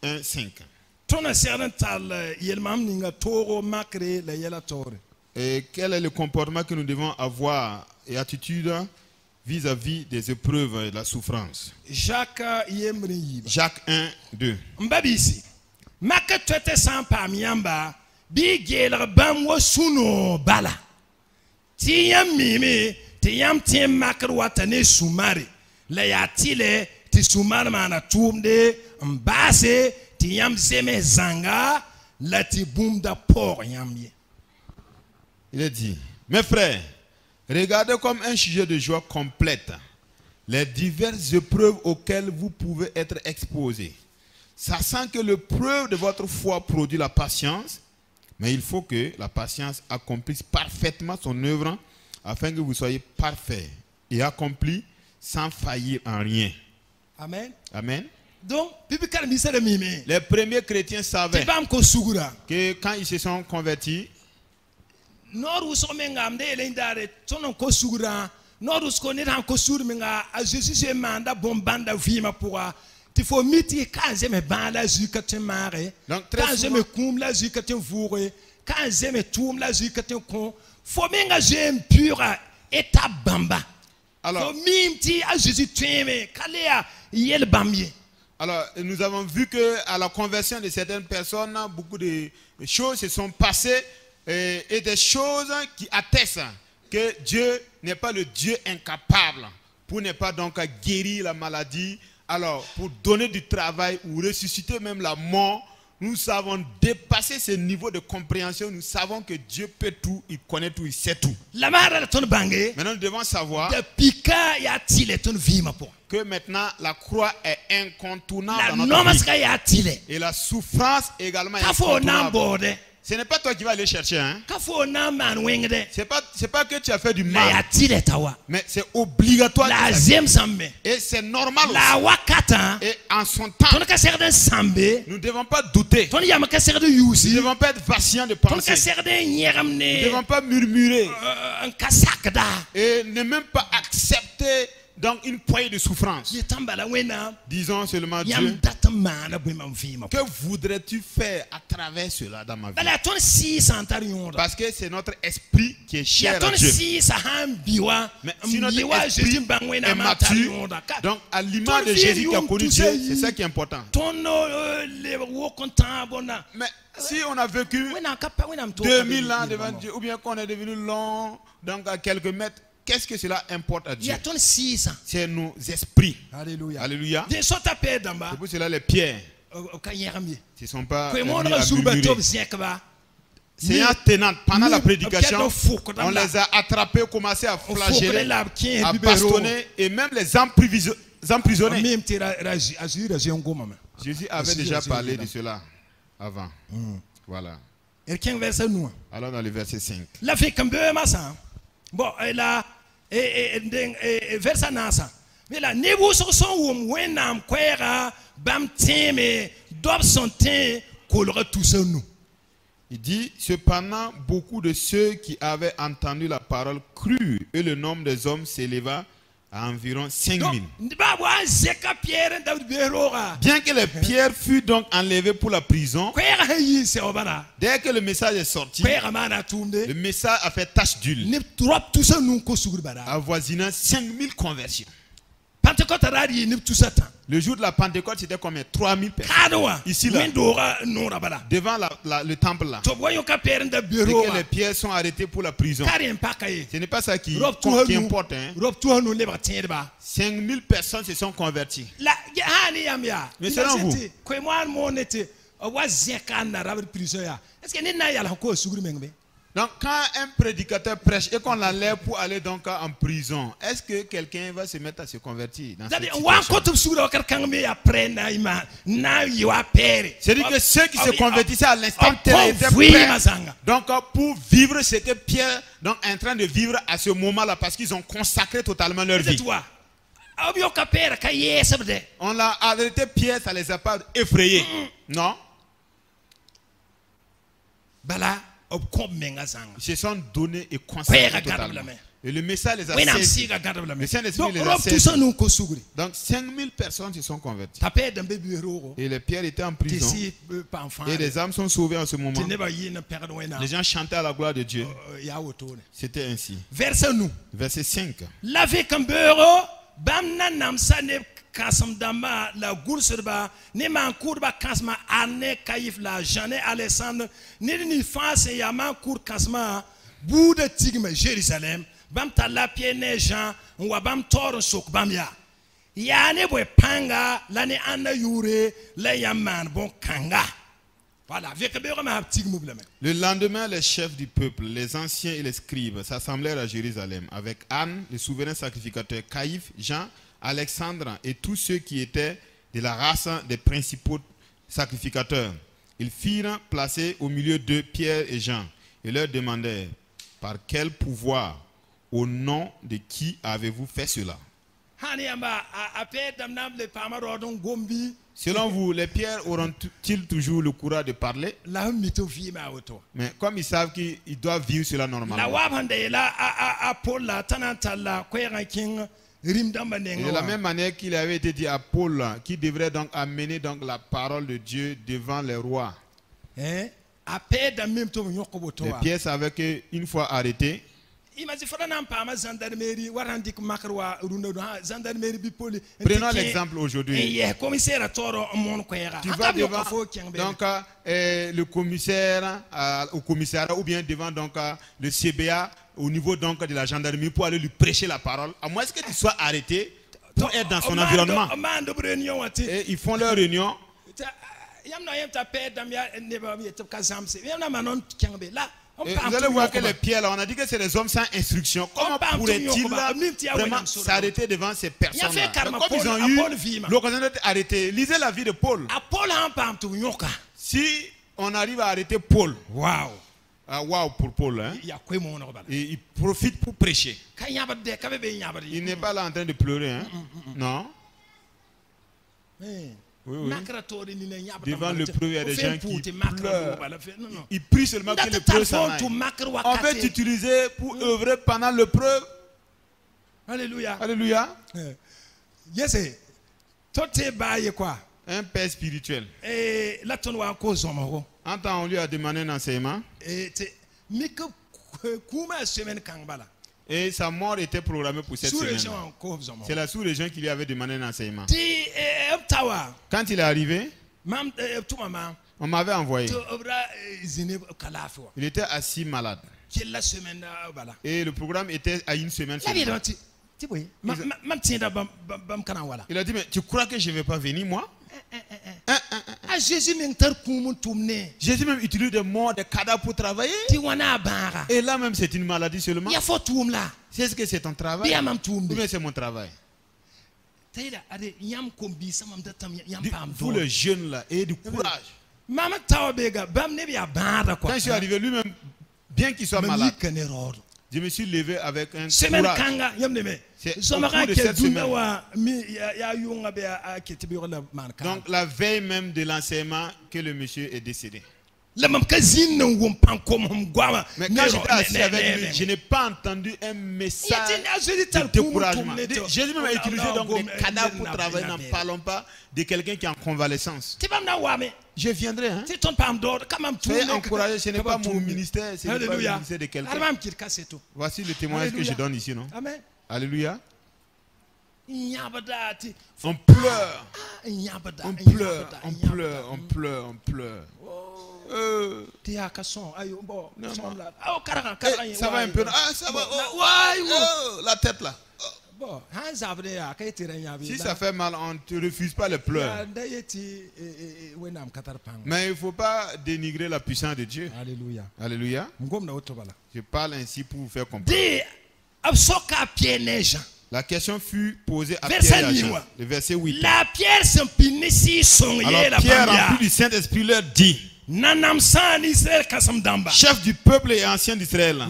1:5. Et quel est le comportement que nous devons avoir et attitude vis-à-vis des épreuves et de la souffrance? Jacques 1:2. Mbabisi. Makatwete sampa miamba bigel bamwo suno bala. Tiyam mimi tiyam tiyam makrwatane sumari. La yatile ti sumar mana tumde mbase tiyam zeme zanga la ti bumda por yamye. Il a dit, mes frères, regardez comme un sujet de joie complète les diverses épreuves auxquelles vous pouvez être exposés, sachant que l'épreuve de votre foi produit la patience, mais il faut que la patience accomplisse parfaitement son œuvre afin que vous soyez parfaits et accomplis sans faillir en rien. Amen. Amen. Donc, les premiers chrétiens savaient que quand ils se sont convertis, Norus omengam de lendare tonon ko sugura Norus ko ne ko surminga a Jesus e manda bombanda vima pour ti fo miti kanze me bala zukatin mare kanze me kum la zukatin voure kanze me tum la zukatin kon fo menga jem pura eta bamba alors mimti a Jesus tueme kalea yel bamie. Alors nous avons vu que à la conversion de certaines personnes beaucoup de choses se sont passées et des choses qui attestent que Dieu n'est pas le Dieu incapable pour ne pas donc guérir la maladie, alors pour donner du travail ou ressusciter même la mort. Nous savons dépasser ce niveau de compréhension. Nous savons que Dieu peut tout, il connaît tout, il sait tout. Maintenant nous devons savoir que maintenant la croix est incontournable dans notre vie. Et la souffrance également est incontournable. Ce n'est pas toi qui vas aller chercher. Hein? C'est pas que tu as fait du mal. Mais c'est obligatoire. Et c'est normal aussi. Et en son temps, nous ne devons pas douter. Nous ne devons pas être vacillants de penser. Nous ne devons pas murmurer. Et ne même pas accepter donc une poignée de souffrance. Disons seulement Dieu, que voudrais-tu faire à travers cela dans ma vie? Parce que c'est notre esprit qui est cher à Dieu. Mais si notre esprit est mature, donc à l'image de Jésus qui a connu Dieu, c'est ça qui est important. Mais si on a vécu 2000 ans devant Dieu, ou bien qu'on est devenu long, donc à quelques mètres, qu'est-ce que cela importe à Dieu? C'est nos esprits. Alléluia. Alléluia. C'est pour cela les pierres ne sont pas Seigneur tenante, pendant la prédication, on les a attrapés, commencé à flageller, à bastonner et même les emprisonner. Jésus avait déjà parlé de cela avant. Voilà. Alors dans le verset 5. Bon, là, verset nasa. Mais là, ne vous sont wenam kwera bam teme dob son te kolera tous nous. Il dit, cependant, beaucoup de ceux qui avaient entendu la parole crurent et le nombre des hommes s'éleva à environ 5000. Bien que les pierres furent donc enlevées pour la prison, dès que le message est sorti, le message a fait tache d'huile, avoisinant 5000 conversions. Le jour de la Pentecôte, c'était combien? 3000 personnes. Ici, là, devant le temple, là. Et que les pierres sont arrêtées pour la prison. Ce n'est pas ça qui importe. Hein. 5000 personnes se sont converties. Mais selon vous, Donc quand un prédicateur prêche et qu'on l'enlève pour aller donc en prison, est-ce que quelqu'un va se mettre à se convertir dans cette situation? C'est-à-dire que ceux qui se convertissaient à l'instant T étaient prêts donc pour vivre ce que Pierre donc, est en train de vivre à ce moment-là parce qu'ils ont consacré totalement leur vie. On l'a arrêté Pierre, ça ne les a pas effrayés. Non. Ils se sont donnés et consacrés totalement. Et le message les a saisis. Le Saint-Esprit les a saisis. Donc 5000 personnes se sont converties. Et les pierres étaient en prison. Et les âmes sont sauvées en ce moment. Les gens chantaient à la gloire de Dieu. C'était ainsi. Verset 5. Kasam dama la gourserba ne man kurba kasma arne kaif la Jeanne Alexandre ni face yama kur kasma boude tigme Jérusalem bam tala piene Jean wa bam tor sok bam ya ne boy panga la ne anda yure la yaman bon kanga. Voilà. Le lendemain, les chefs du peuple, les anciens et les scribes s'assemblèrent à Jérusalem avec Anne, le souverain sacrificateur, Caïphe, Jean, Alexandre et tous ceux qui étaient de la race des principaux sacrificateurs. Ils firent placer au milieu d'eux Pierre et Jean et leur demandèrent: par quel pouvoir, au nom de qui avez-vous fait cela? Selon vous, les pierres auront-ils toujours le courage de parler? Mais comme ils savent qu'ils doivent vivre cela normalement. Et de la même manière qu'il avait été dit à Paul, qui devrait donc amener donc la parole de Dieu devant les rois. Les pierres savaient qu'une fois arrêtés, prenons l'exemple aujourd'hui. Tu vas devant donc, le commissaire au commissariat ou bien devant donc, le CBA au niveau donc, de la gendarmerie pour aller lui prêcher la parole. À moins que tu sois arrêté pour être dans son environnement. Et ils font leur réunion. Et vous allez voir que les pierres là, on a dit que c'est des hommes sans instruction. Comment pourraient-ils vraiment s'arrêter devant ces personnes-là? Comme ils ont eu l'occasion d'être arrêtés, lisez la vie de Paul. Si on arrive à arrêter Paul, waouh pour Paul, hein? Et il profite pour prêcher. Il n'est pas là en train de pleurer, hein? Non. Oui, oui. Devant le pleu, il y a des gens qui pleurent. Ils prient seulement que le pleu s'en aille. On veut t'utiliser pour œuvrer pendant le pleu. Alléluia. Alléluia. Yes. Un père spirituel. En temps, on lui a demandé un enseignement. Et sa mort était programmée pour cette semaine. C'est la sous-région qui lui avait demandé un enseignement. Quand il est arrivé, on m'avait envoyé. Il était assis malade. Et le programme était à une semaine. Il a dit, mais tu crois que je ne vais pas venir, moi? Jésus même utilise des morts, des cadavres pour travailler. Et là même c'est une maladie seulement. C'est ce que c'est ton travail? Ou bien c'est mon travail? Vous les jeunes là, ayez du courage. Quand je suis arrivé, lui-même, bien qu'il soit malade, je me suis levé avec un courage. C'est au cours de cette semaine. Donc la veille même de l'enseignement que le monsieur est décédé. Mais quand j'étais assis avec lui, je n'ai pas entendu un message de découragement. Jésus même a utilisé donc des cadavres pour travailler. N'en parlons pas de quelqu'un qui est en convalescence. Je viendrai. Hein? Soyez encouragés, ce n'est pas mon ministère, ce n'est pas le ministère de quelqu'un. Voici le témoignage que je donne ici, non? Amen. Alléluia. On pleure. On pleure. On pleure. On pleure. On pleure. Ça va un peu. Ah, ça va. La tête là. Si ça fait mal, on ne te refuse pas les pleurs. Mais il ne faut pas dénigrer la puissance de Dieu. Alléluia. Alléluia. Je parle ainsi pour vous faire comprendre. La question fut posée à Pierre et Jean. Le verset 8. Alors Pierre, rempli du Saint-Esprit, leur dit: chef du peuple et ancien d'Israël,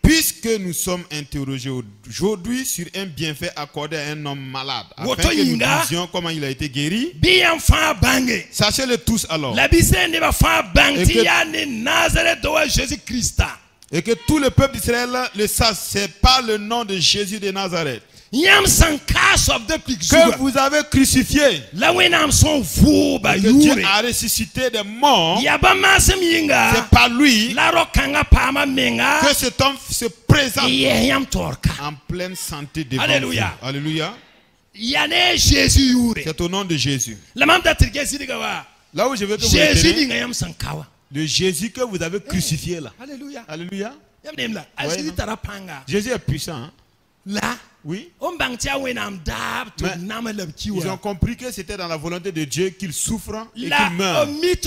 puisque nous sommes interrogés aujourd'hui sur un bienfait accordé à un homme malade, afin que nous disions comment il a été guéri, sachez-le tous alors, et que tout le peuple d'Israël le sache, c'est par le nom de Jésus de Nazareth que vous avez crucifié, que Dieu a ressuscité des morts. C'est par lui que cet homme se présente en pleine santé devant vous. Alléluia. C'est au nom de Jésus. Là où je veux que vous retenez, le Jésus que vous avez crucifié là. Alléluia. Alléluia. Jésus est puissant. Hein? Là, oui. Mais ils ont compris que c'était dans la volonté de Dieu qu'il souffre et qu'il meurt. Et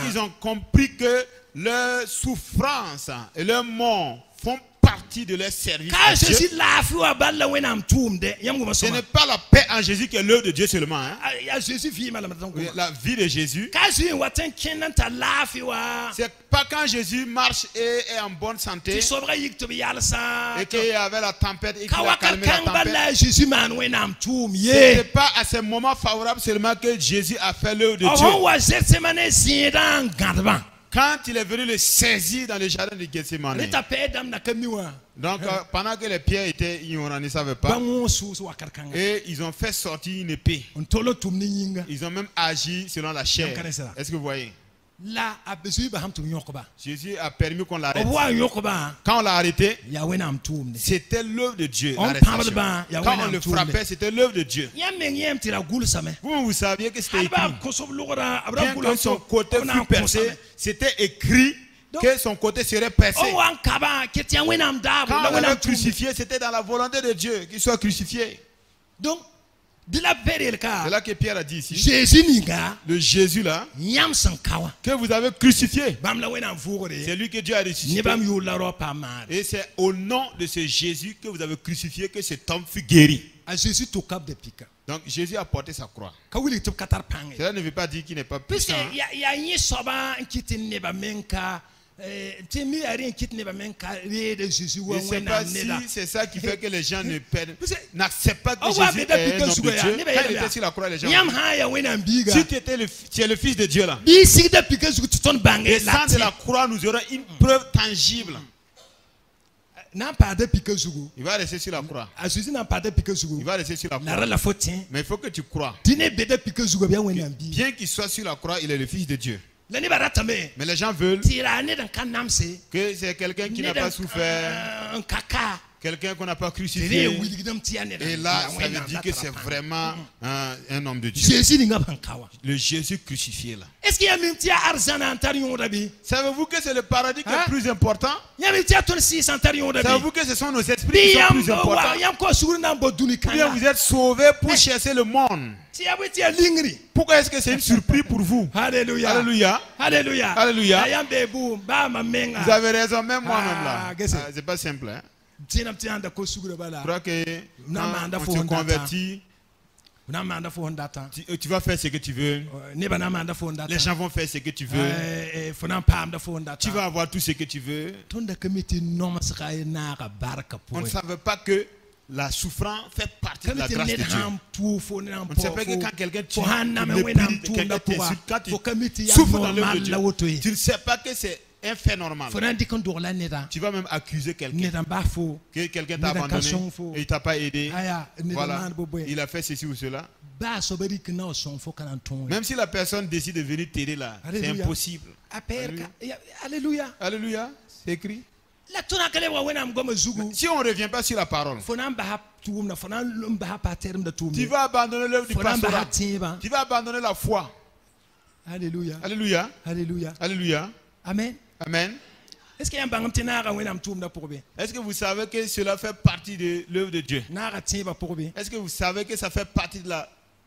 qu'ils ont compris que leur souffrance et leur mort font partie de leur service à Dieu. Ce n'est pas la paix en Jésus qui est l'œuvre de Dieu seulement. Hein? La vie de Jésus. C'est pas quand Jésus marche et est en bonne santé et qu'il y avait la tempête et qu'il a calmé la tempête. Ce n'est pas à ce moment favorable seulement que Jésus a fait l'œuvre de Dieu. Quand il est venu le saisir dans le jardin de Gethsemane. Donc pendant que les pierres étaient ignorants, ils ne savaient pas. Et ils ont fait sortir une épée. Ils ont même agi selon la chair. Est-ce que vous voyez? Jésus a permis qu'on l'arrête. Quand on l'a arrêté, c'était l'œuvre de Dieu. Quand on le frappait, c'était l'œuvre de Dieu. Vous saviez que c'était écrit. Bien que son côté fût percé, c'était écrit que son côté serait percé. Quand on l'a crucifié, c'était dans la volonté de Dieu qu'il soit crucifié. Donc, c'est là que Pierre a dit ici. Le Jésus là que vous avez crucifié, c'est lui que Dieu a ressuscité. Et c'est au nom de ce Jésus que vous avez crucifié que cet homme fut guéri. Donc Jésus a porté sa croix. Cela ne veut pas dire qu'il n'est pas puissant. Je ne sais pas si c'est ça qui fait que les gens n'acceptent pas que Jésus est un homme de Dieu. Quand il était sur la croix, les gens si tu es le fils de Dieu là, et sans de la croix, nous aurons une preuve tangible. Il va rester sur la croix. Il va rester sur la croix. Mais il faut que tu crois. Bien qu'il soit sur la croix, il est le fils de Dieu. Mais les gens veulent que c'est quelqu'un qui n'a pas souffert, quelqu'un qu'on n'a pas crucifié. Et là, ça veut dire que c'est vraiment un homme de Dieu. Le Jésus crucifié là. Savez-vous que c'est le paradis qui est plus important? Savez-vous que ce sont nos esprits qui sont plus importants? Bien, vous êtes sauvés pour chercher le monde. Pourquoi est-ce que c'est une surprise pour vous? Alléluia. Alléluia. Alléluia. Alléluia. Vous avez raison, même moi-même là. C'est pas simple. Hein? Je crois que quand on se convertit, tu vas faire ce que tu veux. Les gens vont faire ce que tu veux. Tu vas avoir tout ce que tu veux. On ne savait pas que la souffrance fait partie de la grâce de Dieu. On ne sait pas que quand quelqu'un tue, quelqu'un t'insulte, quand tu souffres dans l'œuvre de Dieu, tu ne sais pas que c'est un fait normal. Tu vas même accuser quelqu'un. Que quelqu'un t'a abandonné et il ne t'a pas aidé. Voilà. Il a fait ceci ou cela. Même si la personne décide de venir t'aider là, c'est impossible. Alléluia. Alléluia. C'est écrit. Si on ne revient pas sur la parole, Tu vas abandonner l'œuvre du pastorat. Tu vas abandonner la foi. Alléluia. Alléluia. Alléluia. Alléluia. Amen. Amen. Est-ce que vous savez que cela fait partie de l'œuvre de Dieu? Est-ce que vous savez que ça fait partie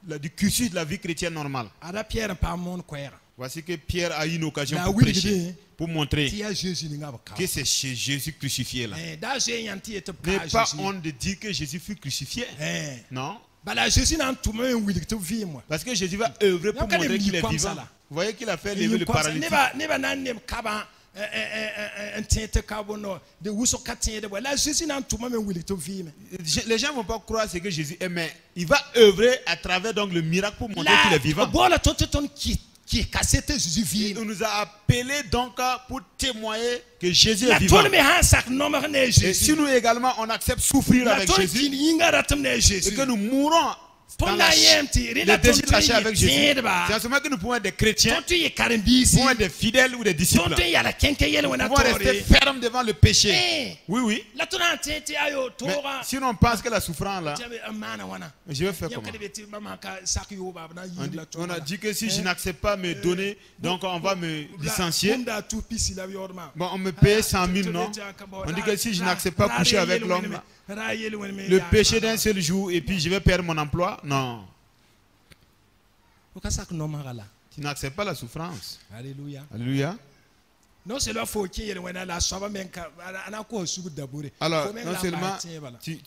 du cursus de la vie chrétienne normale? Voici que Pierre a eu une occasion pour prêcher, pour montrer que c'est chez Jésus crucifié là. N'est pas honte de dire que Jésus fut crucifié. Non. Parce que Jésus va œuvrer pour montrer qu'il est vivant. Vous voyez qu'il a fait lever le paralytique. Les gens ne vont pas croire ce que Jésus est, mais il va œuvrer à travers donc le miracle pour montrer qu'il est vivant. Il nous a appelés donc pour témoigner que Jésus est vivant. Et si nous également on accepte souffrir avec Jésus et que nous mourrons dans le désir de la chair avec Jésus, c'est en ce moment que nous pouvons être des chrétiens, nous pouvons être des fidèles ou des disciples. Nous pouvons rester fermes devant le péché. Oui, oui. Mais si on pense que la souffrance là, je vais faire comment? On a dit que si je n'accepte pas me donner, donc on va me licencier. Bon, on me paye 100 000, non? On dit que si je n'accepte pas coucher avec l'homme, le péché d'un seul jour et puis je vais perdre mon emploi. Non. Tu n'acceptes pas la souffrance. Alléluia. Alléluia. Non seulement alors, non seulement tu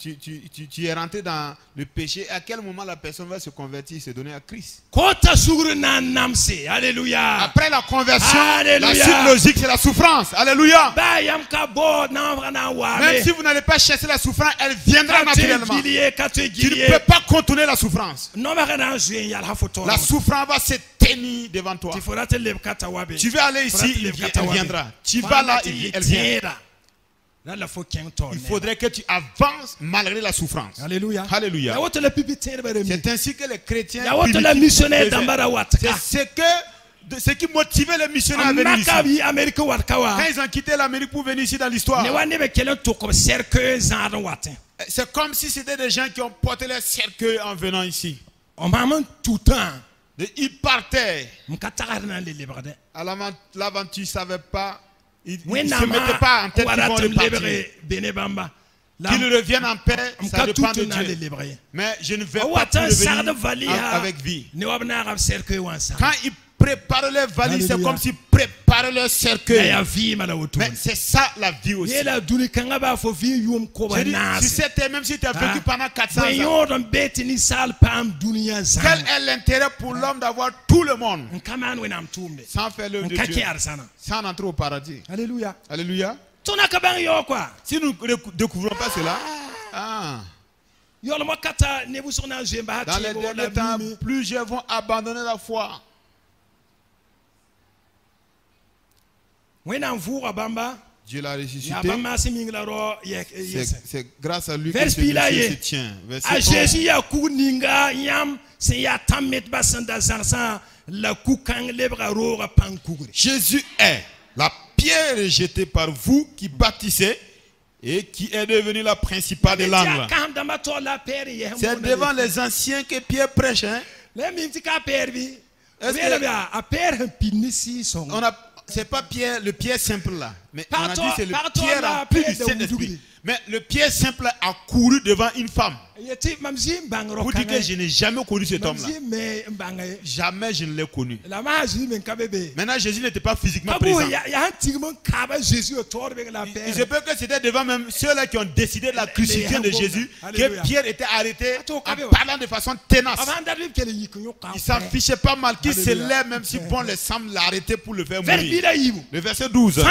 es rentré dans le péché, à quel moment la personne va se convertir, se donner à Christ? Alléluia. Après la conversion, la suite logique c'est la souffrance. Alléluia. Même si vous n'allez pas chercher la souffrance, elle viendra naturellement. Tu ne peux pas contourner la souffrance. La souffrance va se tenir devant toi. Tu veux aller ici, elle viendra. Tu vas là, elle vient. Il faudrait que tu avances malgré la souffrance. Alléluia. Alléluia. C'est ainsi que les chrétiens, c'est ce qui motivait les missionnaires à venir ici. Quand ils ont quitté l'Amérique pour venir ici dans l'histoire, c'est comme si c'était des gens qui ont porté les cercueils en venant ici. Ils partaient. À l'aventure, tu ne savais pas. Ils ne se mettaient pas en tête qu'ils vont repartir. Qu'ils reviennent en paix, ça dépend de Dieu. Mais je ne vais pas tout revenir avec vie. Quand ils préparent leur valise, c'est comme s'ils préparent leur cercueil. Mais c'est ça la vie aussi. Je dis, tu sais, même si tu as vécu pendant 400 ans, quel est l'intérêt pour l'homme d'avoir tout le monde sans faire l'œuvre de Dieu, sans entrer au paradis? Alléluia. Alléluia. Si nous ne découvrons pas cela, dans les derniers temps, plusieurs vont abandonner la foi. Dieu l'a ressuscité. C'est grâce à lui que ce se tient. Jésus est la pierre rejetée par vous qui bâtissez et qui est devenue la principale de l'angle. C'est devant les anciens que Pierre prêche. C'est pas Pierre, le Pierre simple là. Mais on a dit c'est le Pierre rempli du Saint-Esprit. Mais le Pierre simple a couru devant une femme. Vous dites que je n'ai jamais connu cet homme-là. Jamais je ne l'ai connu. Maintenant, Jésus n'était pas physiquement présent. Il se peut que c'était devant même ceux-là qui ont décidé de la crucifixion de Jésus que Pierre était arrêté en parlant de façon tenace. Il ne s'en fichait pas mal qu'il se lève même si bon les semble l'arrêter pour le faire mourir. Le verset 12.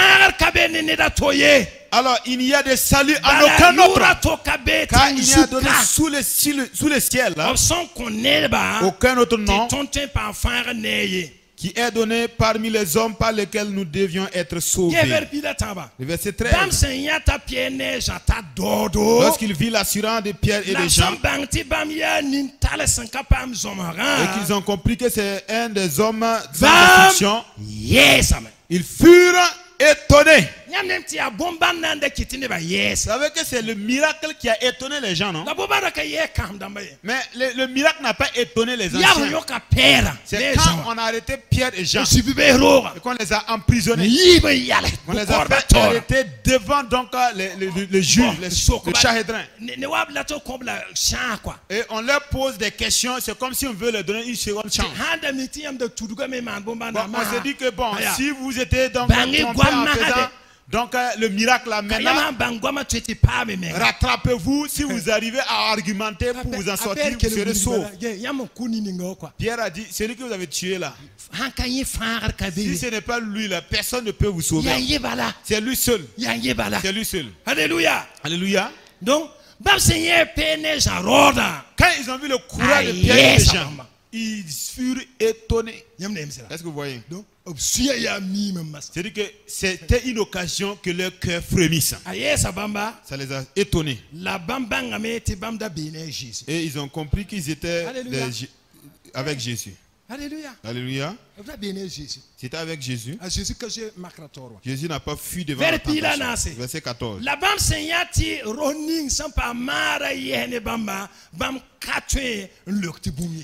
Alors il n'y a de salut en aucun autre, car il n'y a donné sous le ciel aucun autre nom qui est donné parmi les hommes par lesquels nous devions être sauvés. Le verset 13. Lorsqu'il vit l'assurance de Pierre et de Jean, et qu'ils ont compris que c'est un des hommes d'instruction, ils furent étonnés. savez que c'est le miracle qui a étonné les gens, non? Mais le miracle n'a pas étonné les anciens. C'est quand on a arrêté Pierre et Jean et qu'on les a emprisonnés. On les a fait arrêter devant donc le juge, le Sanhédrin. Et on leur pose des questions, c'est comme si on veut leur donner une seconde chance. Bon, on s'est dit que bon, si vous étiez donc trompé en faisant donc le miracle là maintenant, rattrapez-vous. Si vous arrivez à argumenter pour vous en sortir, vous serez sauve. Pierre a dit, celui que vous avez tué là, si ce n'est pas lui là, personne ne peut vous sauver. C'est lui seul. C'est lui seul. Alléluia. Alléluia. Donc, quand ils ont vu le courage de Pierre et Jean, ils furent étonnés. Est-ce que vous voyez? C'est-à-dire que c'était une occasion que leur cœur frémisse. Ça les a étonnés. Et ils ont compris qu'ils étaient avec Jésus. Alléluia. Alléluia. C'était avec Jésus. Jésus n'a pas fui devant la tentation. Verset 14.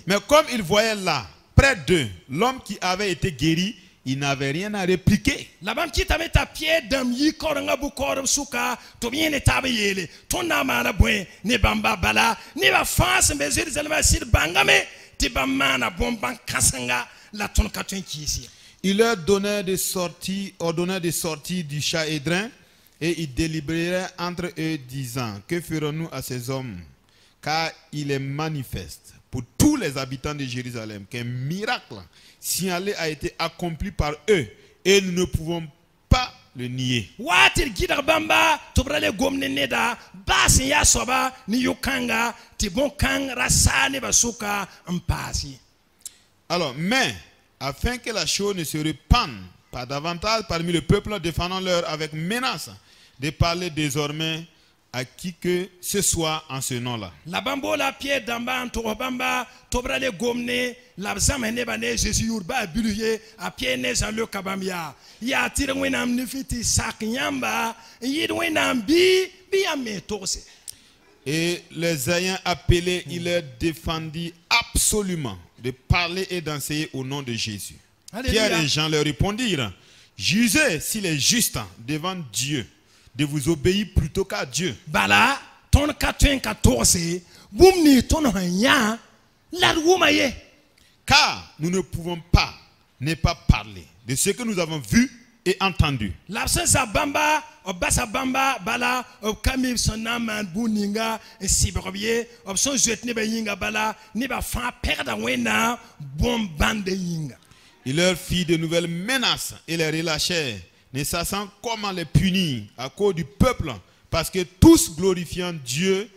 Mais comme il voyait là, près d'eux, l'homme qui avait été guéri, il n'avait rien à répliquer. Il leur ordonnait des sorties du Sanhédrin et il délibérait entre eux disant: que ferons-nous à ces hommes? Car il est manifeste pour tous les habitants de Jérusalem qu'un miracle signalé a été accompli par eux et nous ne pouvons pas le nier. Alors, mais afin que la chose ne se répande pas davantage parmi le peuple, défendons-leur avec menace de parler désormais à qui que ce soit en ce nom-là. Et les ayant appelés, il leur défendit absolument de parler et d'enseigner au nom de Jésus. Alléluia. Pierre et Jean leur répondirent: jugez s'il est juste devant Dieu de vous obéir plutôt qu'à Dieu. Car nous ne pouvons pas ne pas parler de ce que nous avons vu et entendu. Il leur fit de nouvelles menaces et les relâchèrent, ne sachant comment les punir à cause du peuple, parce que tous glorifiaient Dieu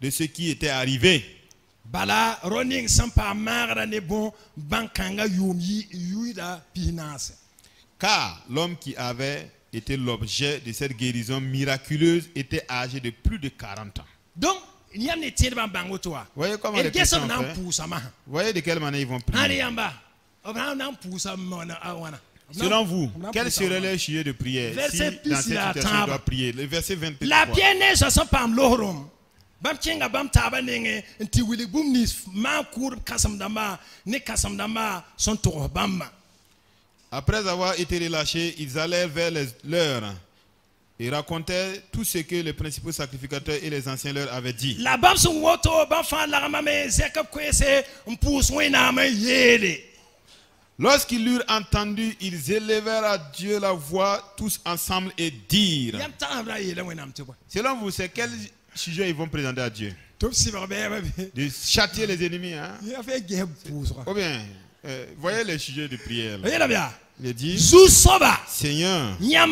de ce qui était arrivé. Car l'homme qui avait été l'objet de cette guérison miraculeuse était âgé de plus de 40 ans. Donc, voyez comment les chrétiens ont fait? Voyez de quelle manière ils vont prier. Selon vous, quel serait le sujet de prière si dans cette situation on doit prier? Le verset 23. Après avoir été relâchés, ils allèrent vers leurs et racontaient tout ce que les principaux sacrificateurs et les anciens leur avaient dit. Lorsqu'ils l'eurent entendu, ils élevèrent à Dieu la voix tous ensemble et dirent. Selon vous, c'est quel sujet ils vont présenter à Dieu? De châtier les ennemis, hein? Ou bien, voyez les sujets de prière. Il dit: Seigneur, toi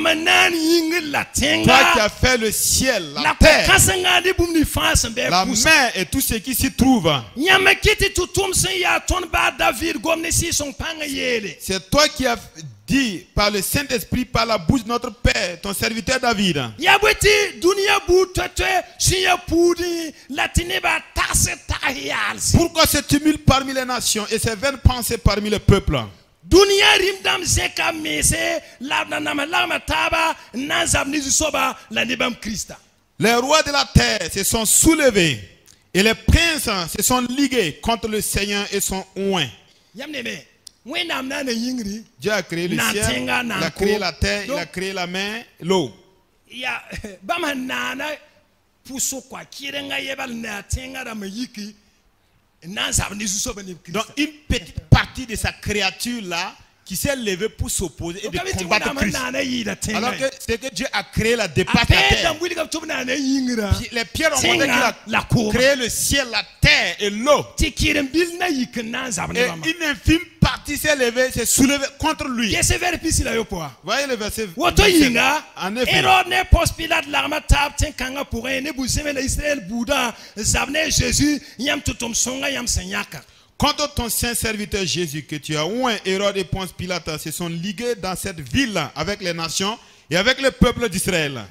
qui as fait le ciel, la terre, la mer et tout ce qui s'y trouve, c'est toi qui as dit par le Saint-Esprit, par la bouche de notre Père, ton serviteur David. Pourquoi ce tumulte parmi les nations et ces vaines pensées parmi le peuple? dunia rimdam zeka mese labna namalama taba nazabni soba la nibam Christa. Les rois de la terre se sont soulevés et les princes se sont ligués contre le Seigneur et son oint. Dieu a créé le ciel, il a créé la terre, il a créé la mer, l'eau. Donc une petite partie de sa créature là qui s'est levée pour s'opposer et de combattre Christ. Alors que ce que Dieu a créé là dépasse la terre. Les pierres ont montré qu'il a créé le ciel, la terre et l'eau. Et une infime partie s'est levée, s'est soulevée contre lui. Voyez le verset 27. En effet. Contre ton saint serviteur Jésus que tu as oint, Hérode et Ponce Pilate se sont ligués dans cette ville avec les nations et avec le peuple d'Israël.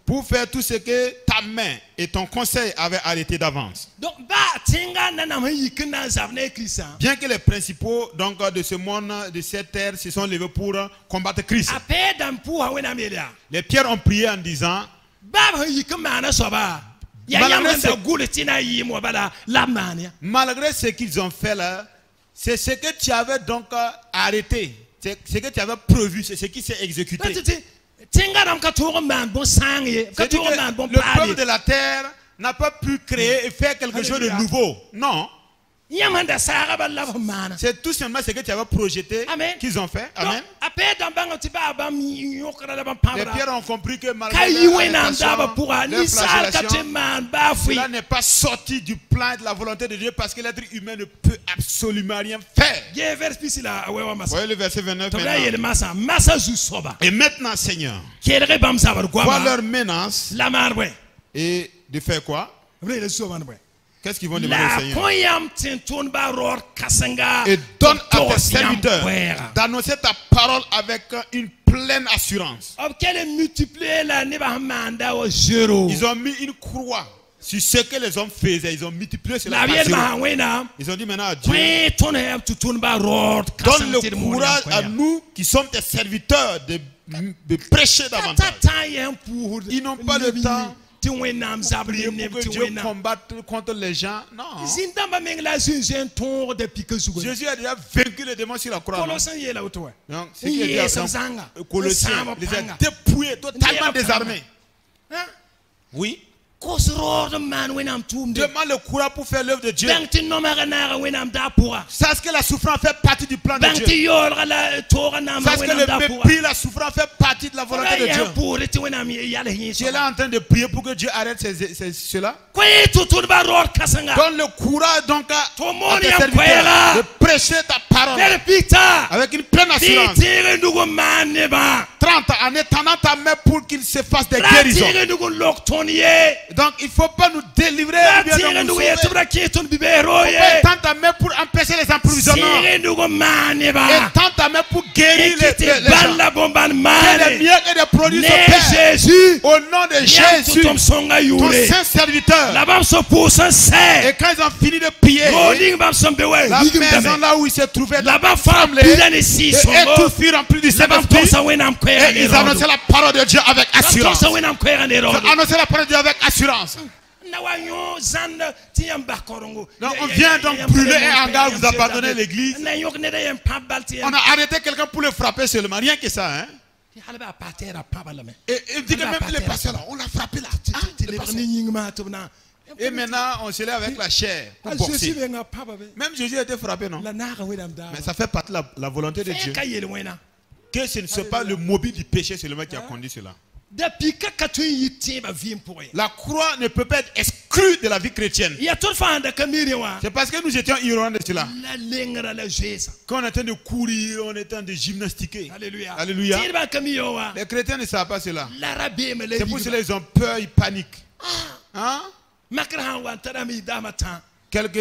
Pour faire tout ce que ta main et ton conseil avaient arrêté d'avance. Bien que les principaux donc, de ce monde, de cette terre, se sont levés pour combattre Christ. Les pierres ont prié en disant, malgré ce qu'ils ont fait là, c'est ce que tu avais donc arrêté, c'est ce que tu avais prévu, c'est ce qui s'est exécuté. Le peuple de la terre n'a pas pu créer et faire quelque chose de nouveau. Non. C'est tout simplement ce que tu avais projeté qu'ils ont fait. Amen. Les pierres ont compris que malgré cela n'est pas sorti du plan et de la volonté de Dieu parce que l'être humain ne peut absolument rien faire. Voyez le verset 29 maintenant. Et maintenant, Seigneur, vois leur menace et de faire quoi? Qu'est-ce qu'ils vont demander au Seigneur? Et donne à tes serviteurs d'annoncer ta parole avec une pleine assurance. Ils ont mis une croix sur ce que les hommes faisaient. Ils ont multiplié cela par zéro. Ils ont dit maintenant à Dieu, donne le courage à nous qui sommes tes serviteurs de prêcher davantage. Ils n'ont pas le temps pour que Dieu combatte contre les gens. Non. Jésus a déjà vaincu les démons sur la croix. Donc, ce qui est Colossiens, il les a dépouillés, totalement désarmés. Oui. Demande le courage pour faire l'œuvre de Dieu. Sache que la souffrance fait partie du plan de Dieu. Sache que le mépris, la souffrance fait partie de la volonté de Dieu. Tu es là en train de prier pour que Dieu arrête cela. Donne le courage donc à tes serviteurs de prêcher ta parole avec une pleine assurance. 30 en étendant ta main pour qu'il se fasse des guérisons. Donc il ne faut pas nous délivrer. Il ne faut pas étendre ta main pour empêcher les emprisonnements. Étendre ta main pour guérir les gens. Que les miens et des produits s'opèrent. Au nom de Jésus, ton saint serviteur. Et quand ils ont fini de prier, la maison là où ils se trouvaient tremblait et tout fut rempli du Saint-Esprit. Et ils annonçaient la parole de Dieu avec assurance. Ils annonçaient la parole de Dieu avec assurance. Donc on vient donc brûler un hangar, vous abandonnez l'église. On a arrêté quelqu'un pour le frapper seulement, rien que ça. Hein? Et il dit que même les pasteurs là, on l'a frappé là. Et maintenant on se lève avec la chair pour boxer. Même Jésus a été frappé, non? Mais ça fait partie de la volonté de Dieu. Que ce ne soit pas le mobile du péché seulement qui a conduit cela. La croix ne peut pas être exclue de la vie chrétienne. C'est parce que nous étions ignorants de cela. Quand on était de courir, on était de gymnastiquer. Alléluia. Alléluia. Les chrétiens ne savent pas cela. C'est pour cela qu'ils ont peur, ils paniquent. Hein? quelques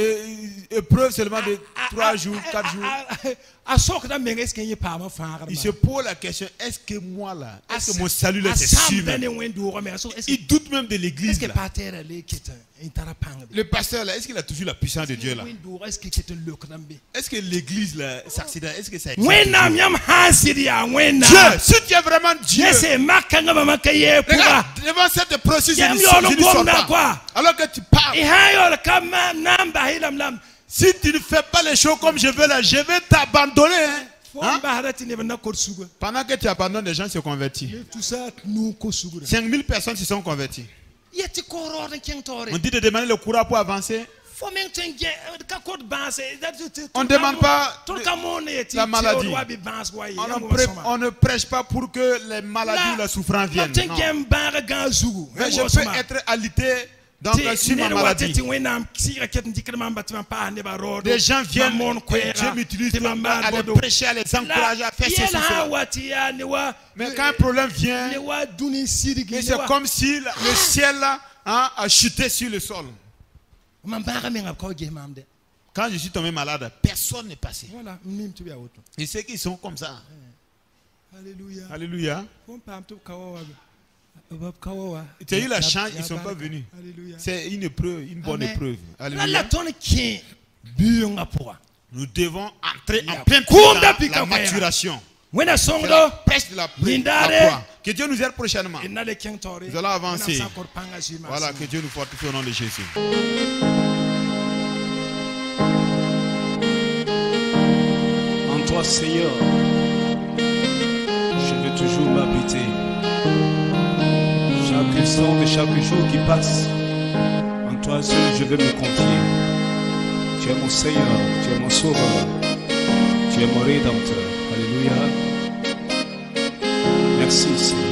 épreuves seulement de 3 jours, 4 jours. Il se pose la question, est-ce que moi là, est-ce que mon salut là c'est sûr? Il doute même de l'église là. Le pasteur là, est-ce qu'il a toujours la puissance de Dieu là? Est-ce que l'église là s'accidente? Est-ce que ça existe? Dieu, si tu es vraiment Dieu, regarde, devant cette processus, je ne sors pas. Alors que tu parles. Si tu ne fais pas les choses comme je veux là, je vais t'abandonner. Hein? Pendant que tu abandonnes, les gens se convertissent. 5000 personnes se sont converties. On dit de demander le courage pour avancer. On ne demande pas la maladie. On ne prêche pas pour que les maladies ou la souffrance viennent. Non. Mais je peux être alité. Donc, si ma maladie, des gens viennent, Dieu m'utilise pour aller prêcher, à les encourager à faire ceci, cela. Mais quand un problème vient, c'est comme si le ciel a chuté sur le sol. Quand je suis tombé malade, personne n'est passé. Et ceux qui sont comme ça. Alléluia. Alléluia. Tu as eu la chance, ils ne sont pas venus. C'est une épreuve, une bonne épreuve. Alléluia. Nous devons entrer en plein dans la maturation. C'est la presse de la croix. Que Dieu nous aide prochainement. Nous allons avancer. Voilà, que Dieu nous fortifie au nom de Jésus. En toi, Seigneur, je veux toujours m'habiter. Chaque instant de chaque jour qui passe, en toi seul je veux me confier. Tu es mon Seigneur, tu es mon Sauveur, tu es mon Rédempteur. Alléluia. Merci Seigneur.